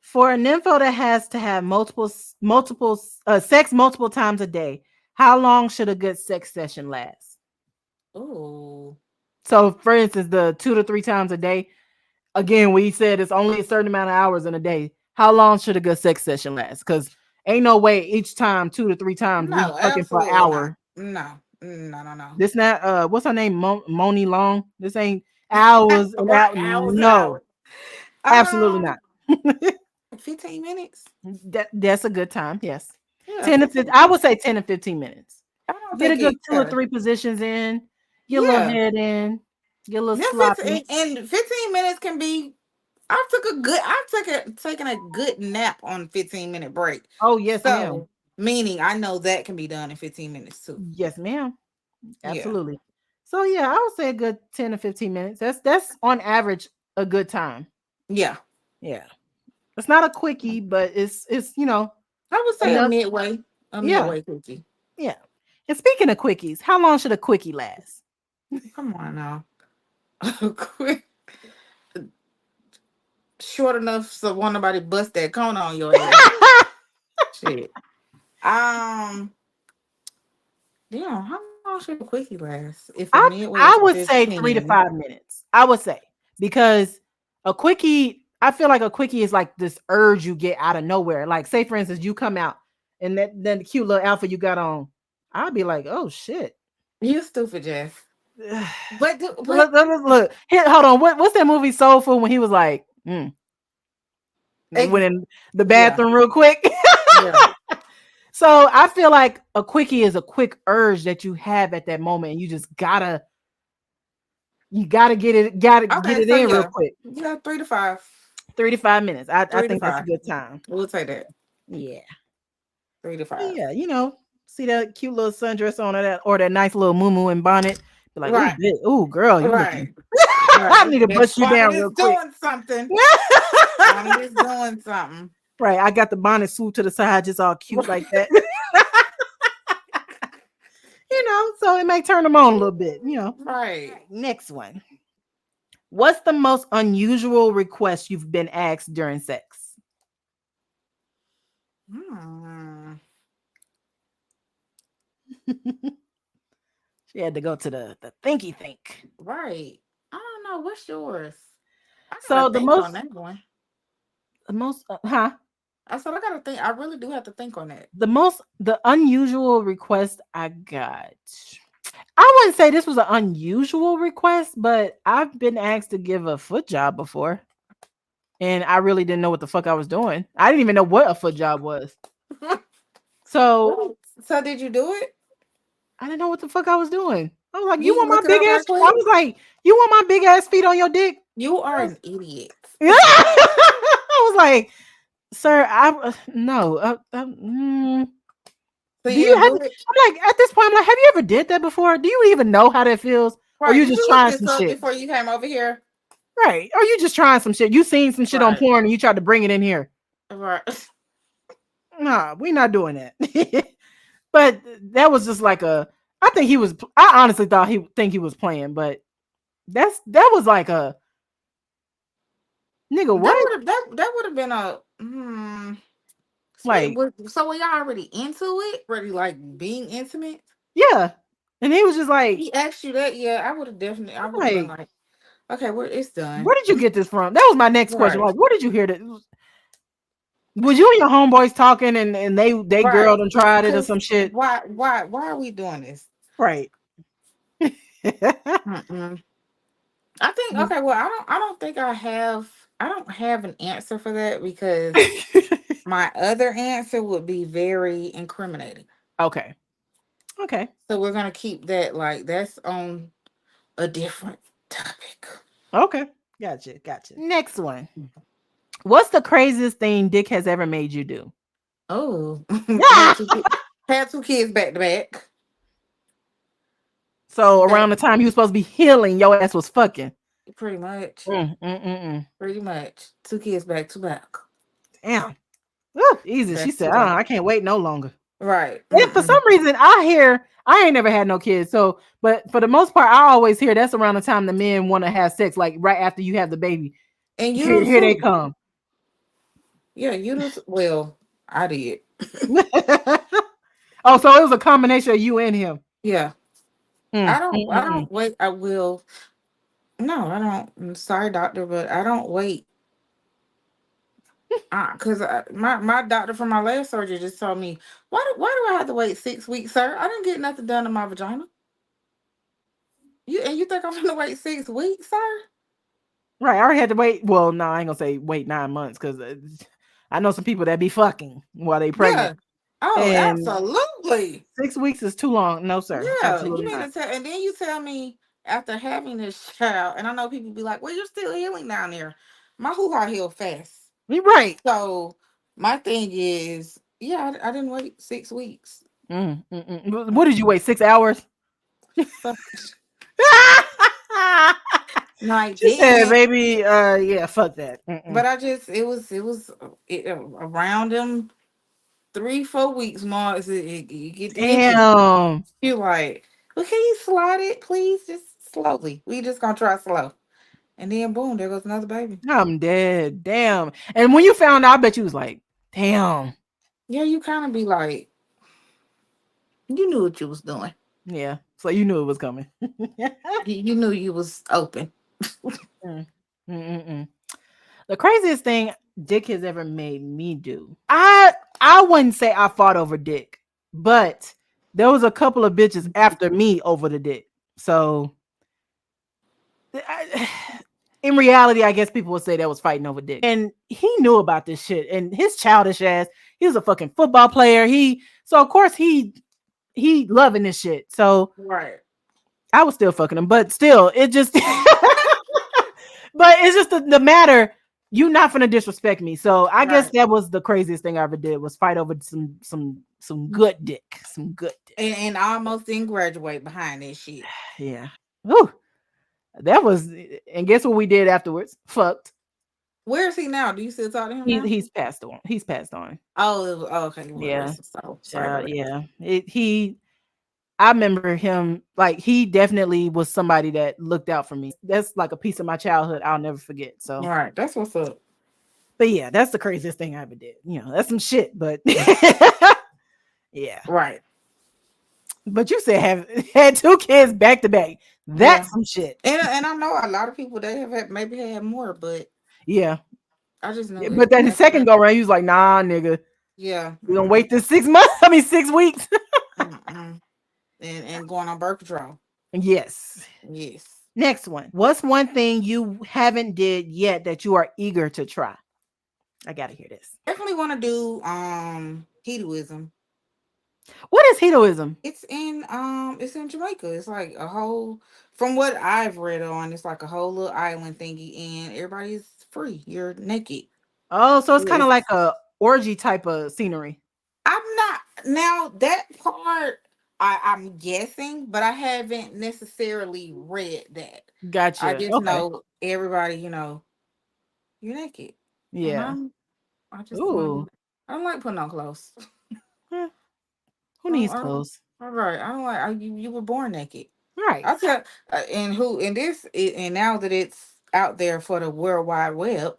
For a nympho that has to have multiple sex multiple times a day, how long should a good sex session last? Oh, So, for instance, the 2 to 3 times a day. Again, we said it's only a certain amount of hours in a day. How long should a good sex session last? Because ain't no way each time 2 to 3 times we no, fucking for an absolutely not. hour. No, no, no, no. This not what's her name? Moni Long. This ain't hours and Right, out. hours and No, hours. absolutely not. 15 minutes. That's a good time. Yes, Yeah, 10 to 15. 15 I would minutes. say 10 to 15 minutes. I don't Get a think good it. two or three positions in. Get a little Yeah, head in. Get a little yeah. sloppy. 15 minutes can be. I've taken a good nap on 15-minute break. Oh yes, ma'am. So meaning I know that can be done in 15 minutes too. Yes, ma'am. Yeah, Absolutely. So yeah, I would say a good 10 to 15 minutes. That's on average a good time. yeah. Yeah, it's not a quickie, but it's I would say enough. a Yeah, midway cookie. yeah. And speaking of quickies, how long should a quickie last? Come on now, quick, short enough so won't nobody bust that cone on your ass. Shit. Um, how long should a quickie last? If a I midway is I would say 15. 3 to 5 minutes. I would say because a quickie, I feel like a quickie is like this urge you get out of nowhere. Like, say for instance, you come out and that then the cute little outfit you got on, I'll be like, oh shit. You stupid, Jeff. But Look, look, look, look. Here, hold on. What's that movie Soul Food when he was like, went ex- in the yeah, bathroom real quick? yeah. So I feel like a quickie is a quick urge that you have at that moment, and you gotta get Okay, it so in real yeah, quick. yeah, 3 to 5, 3 to 5 minutes. I think that's a 3 to 5. good time. We'll take that. Yeah. 3 to 5. Yeah, see that cute little sundress on, or that nice little moo and bonnet. Be like, ooh, Right, ooh, girl, you looking. right, right. I need to That bust you bonnet down is real quick. doing something. Bonnet is doing something. Right, I got the bonnet swoop to the side, just all cute like that. So it may turn them on a little bit. Right. Next one. What's the most unusual request you've been asked during sex? Hmm. She had to go to the thinky think. Right. I don't know. What's yours? I gotta So the think on most, that one. huh? I said I gotta think. I really do have to think on that. The unusual request I got. I wouldn't say this was an unusual request, but I've been asked to give a foot job before, and I really didn't know what the fuck I was doing. I didn't even know what a foot job was. So Well, so did you do it? I didn't know what the fuck I was doing. I was like, You "You ain't want my look it big up ass?" right I quick. was like, "You want my big ass feet on your dick?" You are an idiot. I was like, "Sir, I no. So Do you you didn't have?" do it? I'm like, at this point, I'm like, "Have you ever did that before? Do you even know how that feels? Or Right. you Did just you look trying this some up shit?" before you came over here? Right. Are you just trying some shit? You seen some shit on Right. porn and you tried to bring it in here. Right. Nah, we not doing that. But that was just like I think I honestly thought he was playing, but that was like a nigga, That what? would have that would have been a So wait, Like, so were y'all already into it? Already like being intimate? yeah. And he was just like, He asked you that, yeah. I would have been like, like, okay, it's done. where did you get this from? That was my next question. Right. Like, where did you hear that? Was you and your homeboys talking and they girl Right. done tried it or Because some shit? why are we doing this? Right. Mm-mm. I think okay. Well, I don't have an answer for that because my other answer would be very incriminating. Okay. Okay. So we're gonna keep that like that's on a different topic. Okay. Gotcha. Gotcha. Next one. What's the craziest thing Dick has ever made you do? Oh, Yeah. had two kids back to back. So Back around the time he was supposed to be healing, your ass was fucking. pretty much, Mm, mm, mm, mm. pretty much two kids back to back, Damn. Woo, easy. She back said, to back. I can't wait no longer. Right. And for some reason, I ain't never had no kids. So, but for the most part, I always hear that's around the time the men want to have sex, like right after you have the baby. And you do Here they too. come. Yeah, you do. Well, I did. Oh, so it was a combination of you and him. Yeah. Mm, mm, I mm, mm. don't wait. I will. No, I don't. I'm sorry, doctor, but I don't wait. Cause my doctor from my last surgery just told me why do I have to wait 6 weeks, sir? I didn't get nothing done in my vagina. You think I'm gonna wait 6 weeks, sir? Right. I already had to wait. Well, no, I ain't gonna say wait 9 months because I know some people that be fucking while they pregnant, Yeah. Oh, and absolutely. 6 weeks is too long. No, sir, Yeah. You absolutely mean not. to tell? And then you tell me after having this child, and I know people be like, "Well, you're still healing down there." My hoo-ha healed fast. You're right. So my thing is, yeah, I didn't wait 6 weeks. What did you wait? 6 hours? So no, I She said, didn't. "Baby, yeah, fuck that." But I just around them 3 4 weeks marks. You get the itches. Damn. You like, well, can you slide it, please, just slowly. We just gonna try slow, and then boom, there goes another baby. I'm dead. Damn. And when you found out, I bet you was like, damn. Yeah, you kind of be like, you knew what you was doing. Yeah. So you knew it was coming. You knew you was open. Mm, mm. The craziest thing Dick has ever made me do. I wouldn't say I fought over Dick, but there was a couple of bitches after me over the dick. So I- in reality, I guess people would say that was fighting over dick. And he knew about this shit. And his childish ass, he was a fucking football player. So of course he loving this shit. So Right. I was still fucking him, but still, it just but it's just the matter. You not gonna disrespect me. So I guess Right. that was the craziest thing I ever did was fight over some good dick. Some good dick. And I almost didn't graduate behind that shit. Yeah. Whew. That was and guess what we did afterwards? Fucked. Where is he now? Do you still talk to him He now? he's passed on. He's passed on. Oh, oh okay. Well, Yeah. rest his soul. Sorry Child, about that. yeah. He I remember him like he definitely was somebody that looked out for me. That's like a piece of my childhood I'll never forget. All So, right, that's what's up. but yeah, that's the craziest thing I ever did. You know, that's some shit, but yeah. Right. But you said have had two kids back to back. Yeah. That's some shit. And I know a lot of people they have had, maybe had more, but Yeah. I just Yeah, know but it then the back to second back. go around, he was like, nah, nigga. Yeah. We gonna wait this 6 months. I mean 6 weeks. Mm-mm. And going on birth control. Yes. Yes. Next one. What's one thing you haven't did yet that you are eager to try? I gotta hear this. Definitely want to do hedoism. What is hedoism? It's in Jamaica. It's like a whole, from what I've read on, it's like a whole little island thingy, and everybody's free. You're naked. Oh, so it's kind of like It's, a orgy type of scenery. I'm not now that part. I'm guessing, but I haven't necessarily read that. I Gotcha. just Okay. know everybody. You're naked, and Yeah. I just want Ooh. to. I don't like putting on clothes. Eh, who I don't, needs I don't, clothes? all right. I don't like. You were born naked. Right. I tell and now that it's out there for the World Wide Web,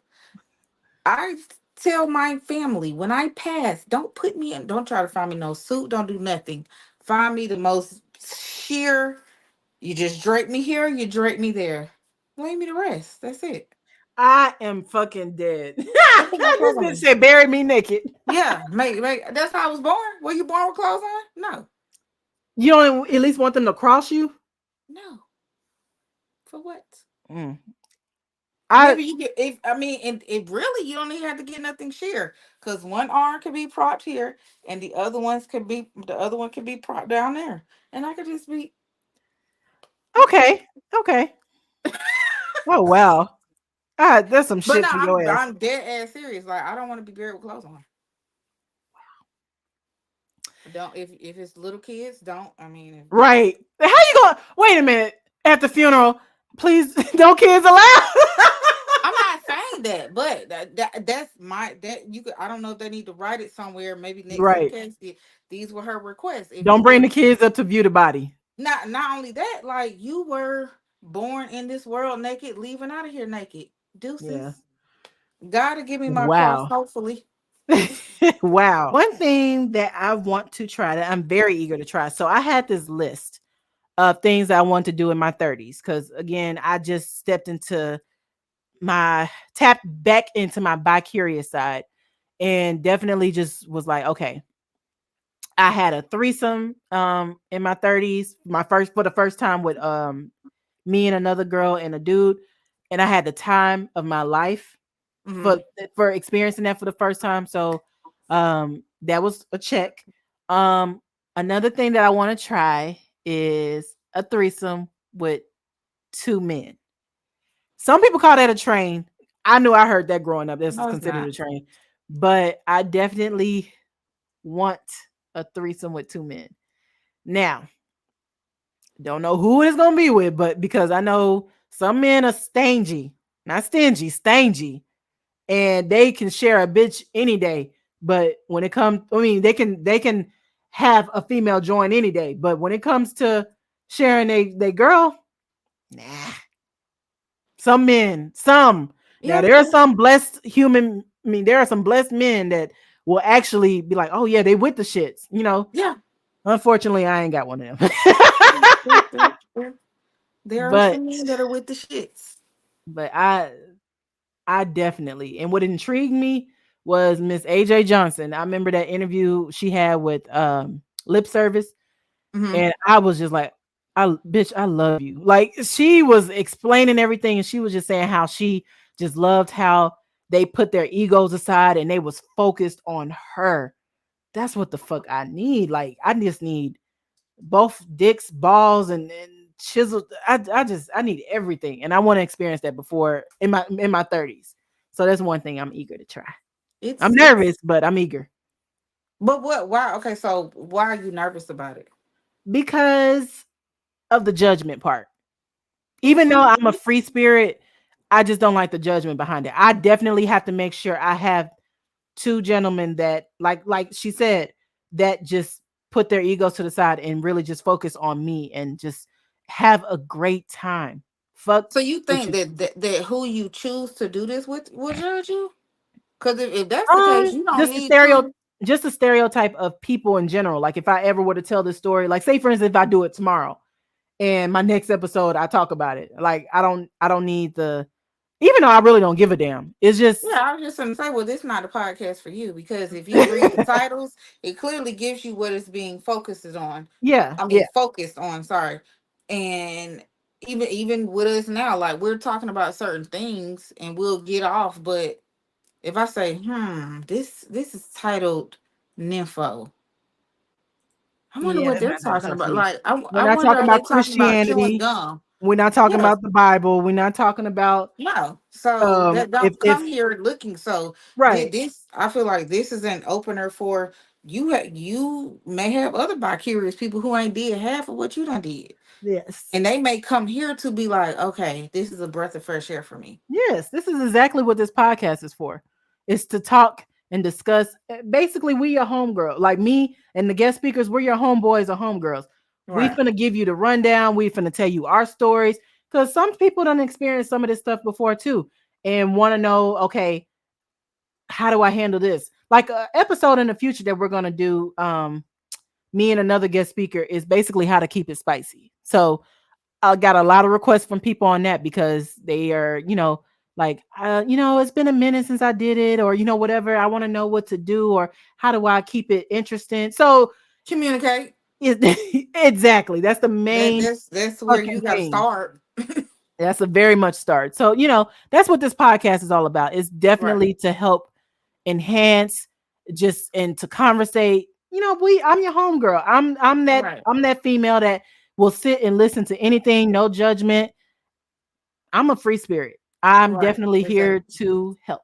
I tell my family when I pass, don't try to find me no suit, don't do nothing. Find me the most sheer. You just drape me here, you drape me there. Lay me the rest. That's it. I am fucking dead. Don't put no This clothes on bitch me. said bury me naked. Yeah, make. That's how I was born. Were you born with clothes on? No, You don't at least want them to cross you? no. For what? Mm. I Maybe you get if I mean, and it really you don't even have to get nothing sheer because one arm could be propped here, and the other one could be propped down there, and I could just be okay. okay. Okay. Oh wow. That's some But shit no, for your ass. I'm dead ass serious. Like I don't want to be buried with clothes on. Don't if it's little kids, don't. I mean, Right. How you going? Wait a minute. At the funeral, please no kids allowed. I'm not saying that, but that's my that you could. I don't know if they need to write it somewhere. Maybe next to the Right. casket. These were her requests. If Don't you bring were the kids up to view the body. not only that, like you were born in this world naked, leaving out of here naked. Yeah. Deuces. God to give me my cross, Wow. hopefully. Wow. One thing that I want to try that I'm very eager to try. So I had this list of things I want to do in my 30s because again, I just stepped into my tapped back into my bi-curious side and definitely just was like, okay, I had a threesome in my 30s, my first for the first time with me and another girl and a dude, and I had the time of my life Hmm. for experiencing that for the first time. So that was a check. Um Another thing that I want to try is a threesome with two men. Some people call that a train. I knew I heard that growing up. This is No, it's considered not. a train. But I definitely want a threesome with two men. Now, don't know who it's gonna be with, but because I know some men are stingy, not stingy, stingy, and they can share a bitch any day. But when it comes, I mean, they can have a female join any day. But when it comes to sharing they girl, nah. Some men, some now Yeah, there are yeah, some blessed human. I mean, there are some blessed men that will actually be like, oh yeah, they with the shits. You know, yeah. unfortunately, I ain't got one of them. There there are but some men that are with the shits. but I definitely and what intrigued me was Miss AJ Johnson. I remember that interview she had with Lip Service, Hmm. and I was just like, bitch, I love you. Like she was explaining everything and she was just saying how she just loved how they put their egos aside and they was focused on her. That's what the fuck I need. Like I just need both dicks, balls, and chisels. I need everything. And I want to experience that before in my 30s. So that's one thing I'm eager to try. I'm it's nervous, but I'm eager. but what why okay, so why are you nervous about it? Because of the judgment part. Even though Okay. I'm a free spirit, I just don't like the judgment behind it. I definitely have to make sure I have two gentlemen that like she said that just put their egos to the side and really just focus on me and just have a great time. Fuck So you what think you that who you choose to do this with will judge you? Because if that's the case, you don't just a need to. just a stereotype of people in general. Like if I ever were to tell this story, like say for instance, if I do it tomorrow and my next episode I talk about it. Like I don't need the even though I really don't give a damn. It's Yeah, just I was just gonna say, well, this is not a podcast for you because if you read the titles, it clearly gives you what it's being focused on. yeah, I yeah. mean, focused on. Sorry, and even with us now, like we're talking about certain things, and we'll get off. But if I say, this is titled Nympho. I wonder Yeah, what that's they're not type of talking stuff for about. me. Like, We're I not wonder, talking are they about talking about chewing Christianity. gum? We're not talking Yeah, about the Bible. We're not talking about no. So that don't if come here looking. So right. this, I feel like this is an opener for you. You may have other bi curious people who ain't did half of what you done did, Yes. and they may come here to be like, okay, this is a breath of fresh air for me. Yes, this is exactly what this podcast is for. It's to talk and discuss. Basically, we your homegirl. Like me and the guest speakers, we're your homeboys or homegirls. We Right. finna give you the rundown. We finna tell you our stories. Because some people don't experience some of this stuff before too. And want to know, okay, how do I handle this? Like a episode in the future that we're gonna do, me and another guest speaker is basically how to keep it spicy. So I got a lot of requests from people on that because they are, like, it's been a minute since I did it, or whatever. I want to know what to do, or how do I keep it interesting. So Communicate. exactly, that's the That main that's where you fucking got to thing. start. That's a very much start. So that's what this podcast is all about. It's Right. definitely to help enhance, just and to conversate. I'm your homegirl. I'm that Right. I'm that female that will sit and listen to anything, no judgment. I'm a free spirit. I'm Right. definitely here Exactly. to help.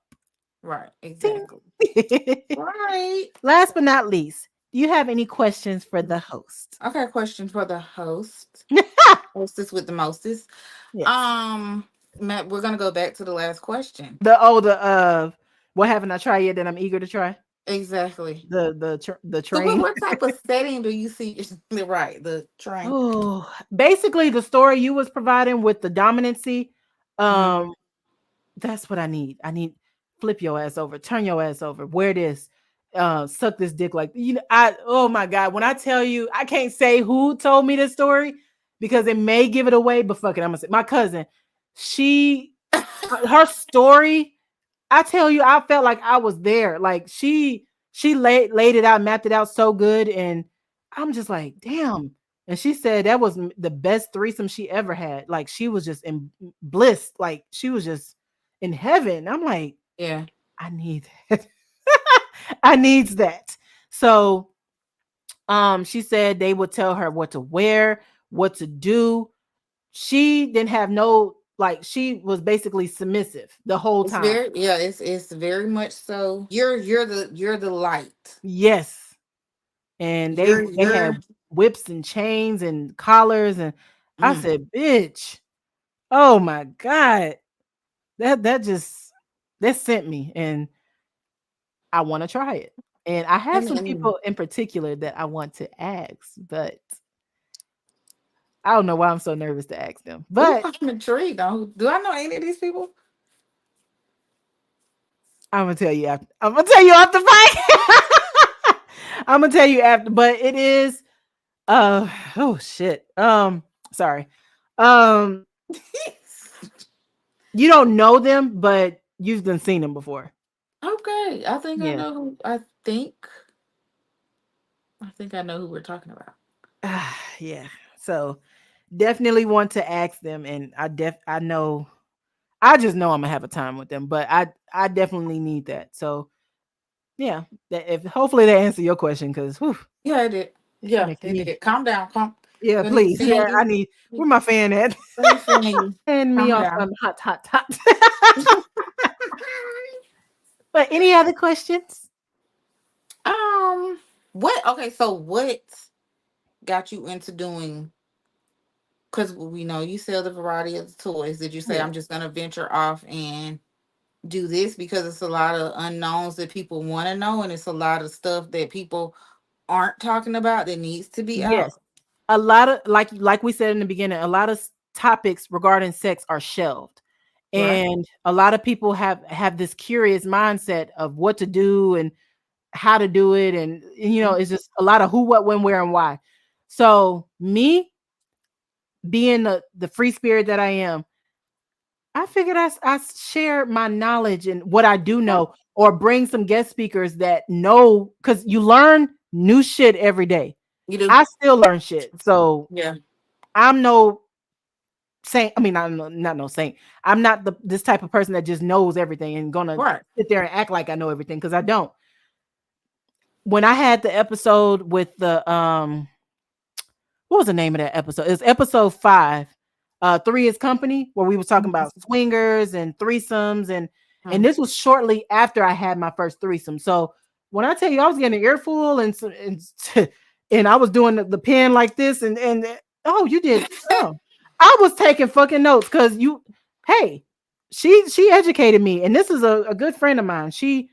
Right. Ting. Exactly. Right. Last but not least, do you have any questions for the host? I got a question for the host. Hostess with the mostest. Yes. Um, Matt, we're gonna go back to the last question. The what haven't I tried yet that I'm eager to try? Exactly. The So what train. what type of setting do you see right, the train? Oh, basically the story you was providing with the dominancy. Mhm. Um, That's what I need. I need flip your ass over, turn your ass over, wear this, suck this dick like I oh my god, when I tell you I can't say who told me this story because it may give it away, but fuck it, I'm gonna say my cousin, she her story, I tell you, I felt like I was there. Like she laid it out, mapped it out so good, and I'm just like, damn. And she said that was the best threesome she ever had. Like she was just in bliss. Like she was just in heaven. I'm like, Yeah. I need that. I needs that. So she said they would tell her what to wear, what to do. She didn't have no, like she was basically submissive the whole It's time. very it's very much so. You're the light. Yes. And they You're had whips and chains and collars, and I mm. said, "Bitch, oh my god, that just that sent me, and I want to try it." And I have some And people in particular that I want to ask, but I don't know why I'm so nervous to ask them. ooh, But I'm intrigued though. Do I know any of these people? I'm gonna tell you after. I'm gonna tell you after fight. I'm gonna tell you after. But it is. Oh shit. Sorry. Um. You don't know them, but you've been seen them before. Okay. Yeah. I think I know who we're talking about. Yeah. So definitely want to ask them, and I know I just know I'm gonna have a time with them, but I definitely need that. So yeah, that if hopefully they answer your question because Yeah, it did. Yeah, making it me did. Calm down. Calm. yeah, Let me please. Yeah, fan I you. need where my fan at? Let me fan you. Hand me Calm off down. some hot. But any other questions? um, what? Okay, so what got you into doing? Because we know you sell the variety of the toys. Did you say Yeah. I'm just gonna venture off and do this because it's a lot of unknowns that people want to know, and it's a lot of stuff that people aren't talking about that needs to be Yes. out? A lot of like we said in the beginning, a lot of topics regarding sex are shelved. Right. And a lot of people have this curious mindset of what to do and how to do it and Mhm. it's just a lot of who, what, when, where, and why. So me being the free spirit that I am, I figured I share my knowledge and what I do Yeah, know, or bring some guest speakers that know, because you learn new shit every day. you do. I still learn shit. So Yeah. I'm no saint. I mean, not no saint. I'm not this type of person that just knows everything and gonna Right. sit there and act like I know everything, because I don't. When I had the episode with the what was the name of that episode? It's episode 5. 3 is company, where we was talking about Mhm. swingers and threesomes, and Mhm. this was shortly after I had my first threesome. So when I tell you I was getting an earful and I was doing the pen like this and oh, you did. Oh, I was taking fucking notes because hey, she educated me, and this is a good friend of mine. She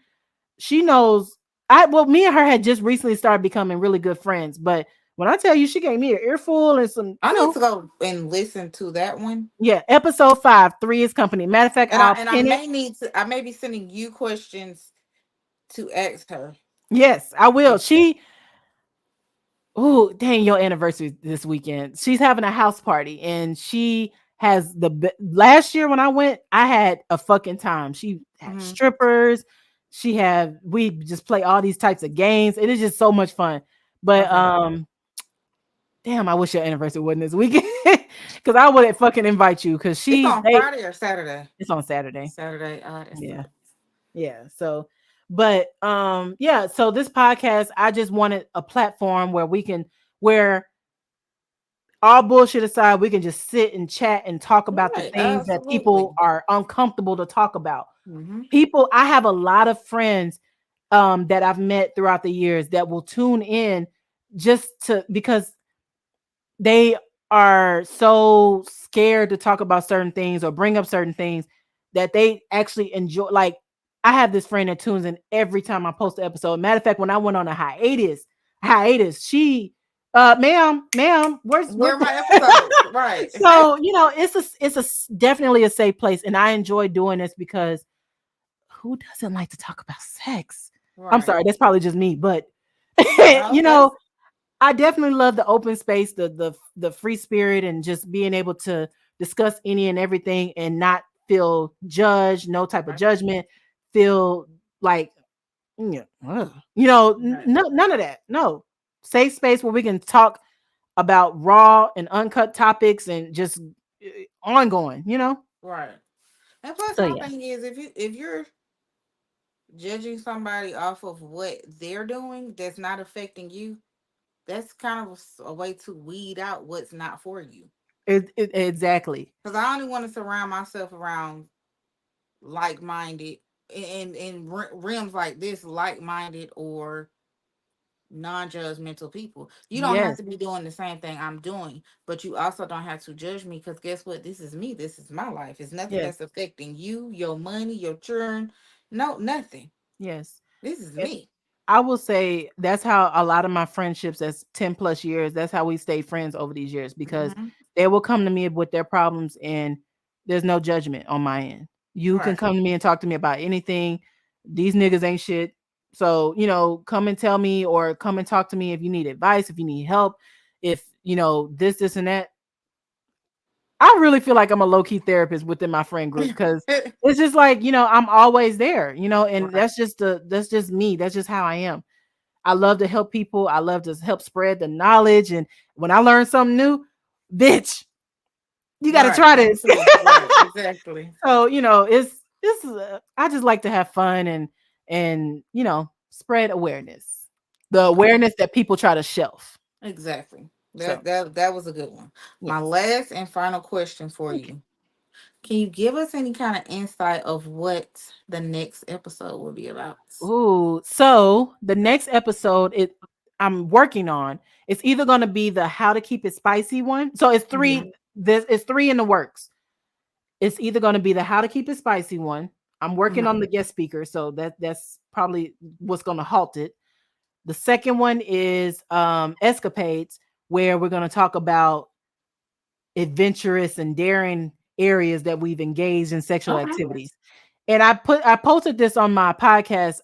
knows. Me and her had just recently started becoming really good friends, but when I tell you she gave me an earful and some, I need to go and listen to that one. yeah, episode 5, 3 is company. Matter of fact, I'll And I pin it. may need to, I may be sending you questions to ask her. Yes, I will. Oh, dang, your anniversary this weekend. She's having a house party, and she has last year when I went, I had a fucking time. She had Hmm. strippers. We just play all these types of games. It is just so much fun. But Okay. damn, I wish your anniversary wasn't this weekend because I would fucking invite you because It's on Friday or Saturday? it's on Saturday. Saturday. That's Yeah. the. Yeah. So, but yeah, so this podcast, I just wanted a platform where where all bullshit aside, we can just sit and chat and talk about the Right. things that Absolutely. people are uncomfortable to talk about. Hmm. I have a lot of friends that I've met throughout the years that will tune in just to because they are so scared to talk about certain things or bring up certain things that they actually enjoy. Like, I have this friend that tunes in every time I post an episode. Matter of fact, when I went on a hiatus, she, ma'am, where's Where what? are my episodes? Right. So definitely a safe place, and I enjoy doing this because who doesn't like to talk about sex? I'm Right. sorry, that's probably just me, but No, you know, that's I definitely love the open space, the free spirit, and just being able to discuss any and everything and not feel judged, no type of right. judgment, feel like Right. none of that. No, safe space where we can talk about raw and uncut topics and just ongoing. Right. And plus, So my yeah, thing is, if you're judging somebody off of what they're doing that's not affecting you, that's kind of a way to weed out what's not for you. exactly. Because I only want to surround myself around like-minded in realms like this, like-minded or non-judgmental people. You don't have Yes, to be doing the same thing I'm doing, but you also don't have to judge me because guess what? This is me. This is my life. It's nothing yes, that's affecting you, your money, your children. No, nothing. yes. This is And me. I will say that's how a lot of my friendships, that's 10 plus years, that's how we stay friends over these years, because Hmm. they will come to me with their problems and there's no judgment on my end. You can Right. come to me and talk to me about anything. These niggas ain't shit. So, come and tell me, or come and talk to me if you need advice, if you need help, if, this, and that. I really feel like I'm a low key therapist within my friend group because it's just like, I'm always there, and Right. that's just me. That's just how I am. I love to help people. I love to help spread the knowledge. And when I learn something new, bitch, You got to Right. try Me this. too. Right. Exactly. So it's I just like to have fun and spread awareness, the Okay. awareness that people try to shelf. Exactly. So That was a good one. My yes. last and final question for Okay. you. Can you give us any kind of insight of what the next episode will be about? Ooh, so the next episode I'm working on, it's either going to be the how to keep it spicy one. So it's Mhm. three. This is three in the works. It's either going to be the how to keep it spicy one. I'm working Mhm. on the guest speaker, so that's probably what's going to halt it. The second one is escapades, where we're going to talk about adventurous and daring areas that we've engaged in sexual Okay. activities. And I posted this on my podcast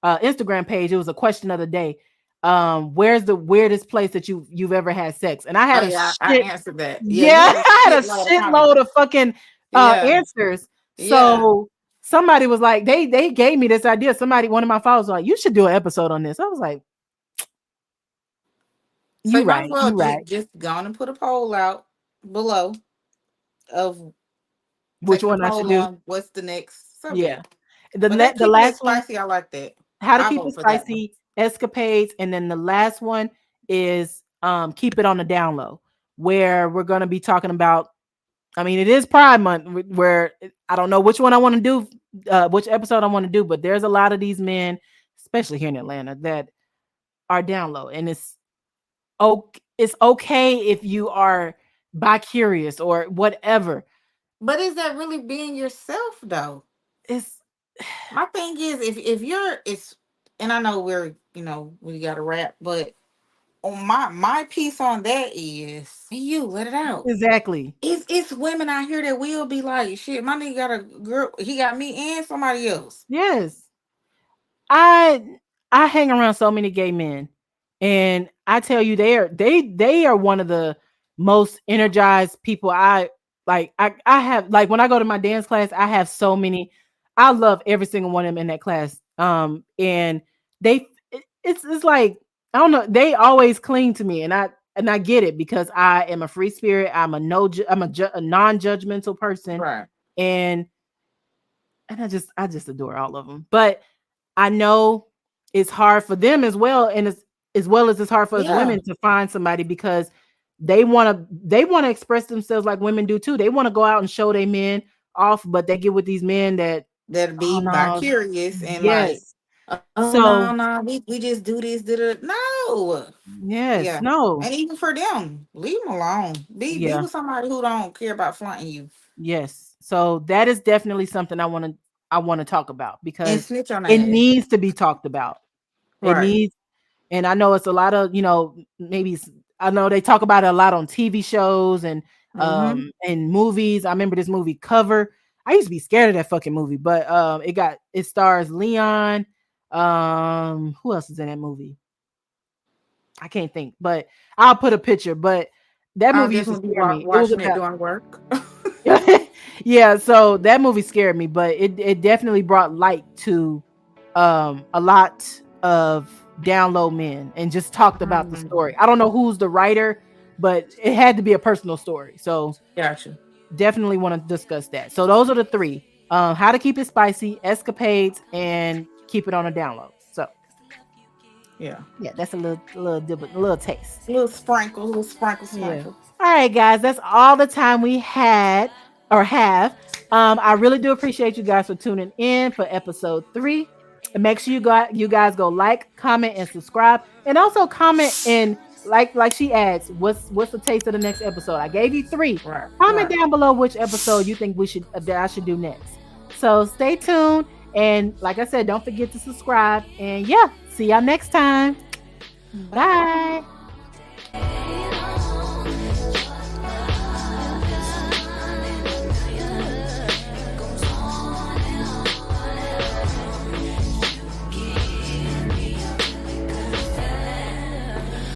Instagram page. It was a question of the day. Where's the weirdest place that you've ever had sex? And I Oh had a yeah, I shit, answered that. Yeah, you yeah, had a I had a shitload of comments. shitload of fucking Yeah. answers. Yeah. So somebody was like, they gave me this idea. Somebody, one of my followers was like, you should do an episode on this. I was like, So you you might as right, well you right. just go on and put a poll out below of Which taking a one I should poll do? on what's the next Yeah. subject. But that The keeping it last one, spicy, I like that. how to I keep vote it for that one. spicy, escapades, and then the last one is keep it on the down low, where we're gonna be talking about. I mean, it is Pride Month, where I don't know which one I want to do, which episode I want to do, but there's a lot of these men, especially here in Atlanta, that are down low, and it's okay if you are bi curious or whatever. But is that really being yourself though? It's My thing is if you're it's and I know we gotta wrap, but on my piece on that is be you, let it out. exactly. It's women out here that will be like, shit, my nigga got a girl, he got me and somebody else. Yes. I I hang around so many gay men, and I tell you, they are one of the most energized people. I like. I have, like, when I go to my dance class, I have so many. I love every single one of them in that class. And it's like, I don't know. They always cling to me, and I get it, because I am a free spirit. I'm a no. I'm a non-judgmental person, Right. and I just adore all of them. But I know it's hard for them as well, and as well as it's hard for us Yeah. women to find somebody, because they want to express themselves like women do too. They want to go out and show their men off, but they get with these men that, That'll oh be by no, curious and like, yes, oh no, so no, we just do this, did it. No. yes, Yeah. no, And even for them, leave them alone. Be yeah, with somebody who don't care about flaunting you. yes. So that is definitely something I want to talk about, And because snitch on it their ass. needs to be talked about. It Right. needs. And I know it's a lot of, maybe I know they talk about it a lot on TV shows Mm-hmm. and movies. I remember this movie Cover. I used to be scared of that fucking movie, but it stars Leon. Who else is in that movie? I can't think, but I'll put a picture. But that I'll movie used to definitely be scare me. It was watching it about doing work. yeah, so that movie scared me, but it definitely brought light to a lot of down low men, and just talked about the story. Mhm. I don't know who's the writer, but it had to be a personal story. So Gotcha. definitely want to discuss that. So those are the three: how to keep it spicy, escapades, and keep it on a down low. So Yeah. yeah, that's a little taste. Little sprinkle, Yeah. sprinkle. All right, guys, that's all the time we had or have. I really do appreciate you guys for tuning in for episode 3. And make sure you guys go like, comment, and subscribe, and also comment and like she adds, what's the taste of the next episode? I gave you 3. Right. Comment Right. down below which episode you think we should that I should do next. So stay tuned, and like I said, don't forget to subscribe. And yeah, see y'all next time. Bye. Bye.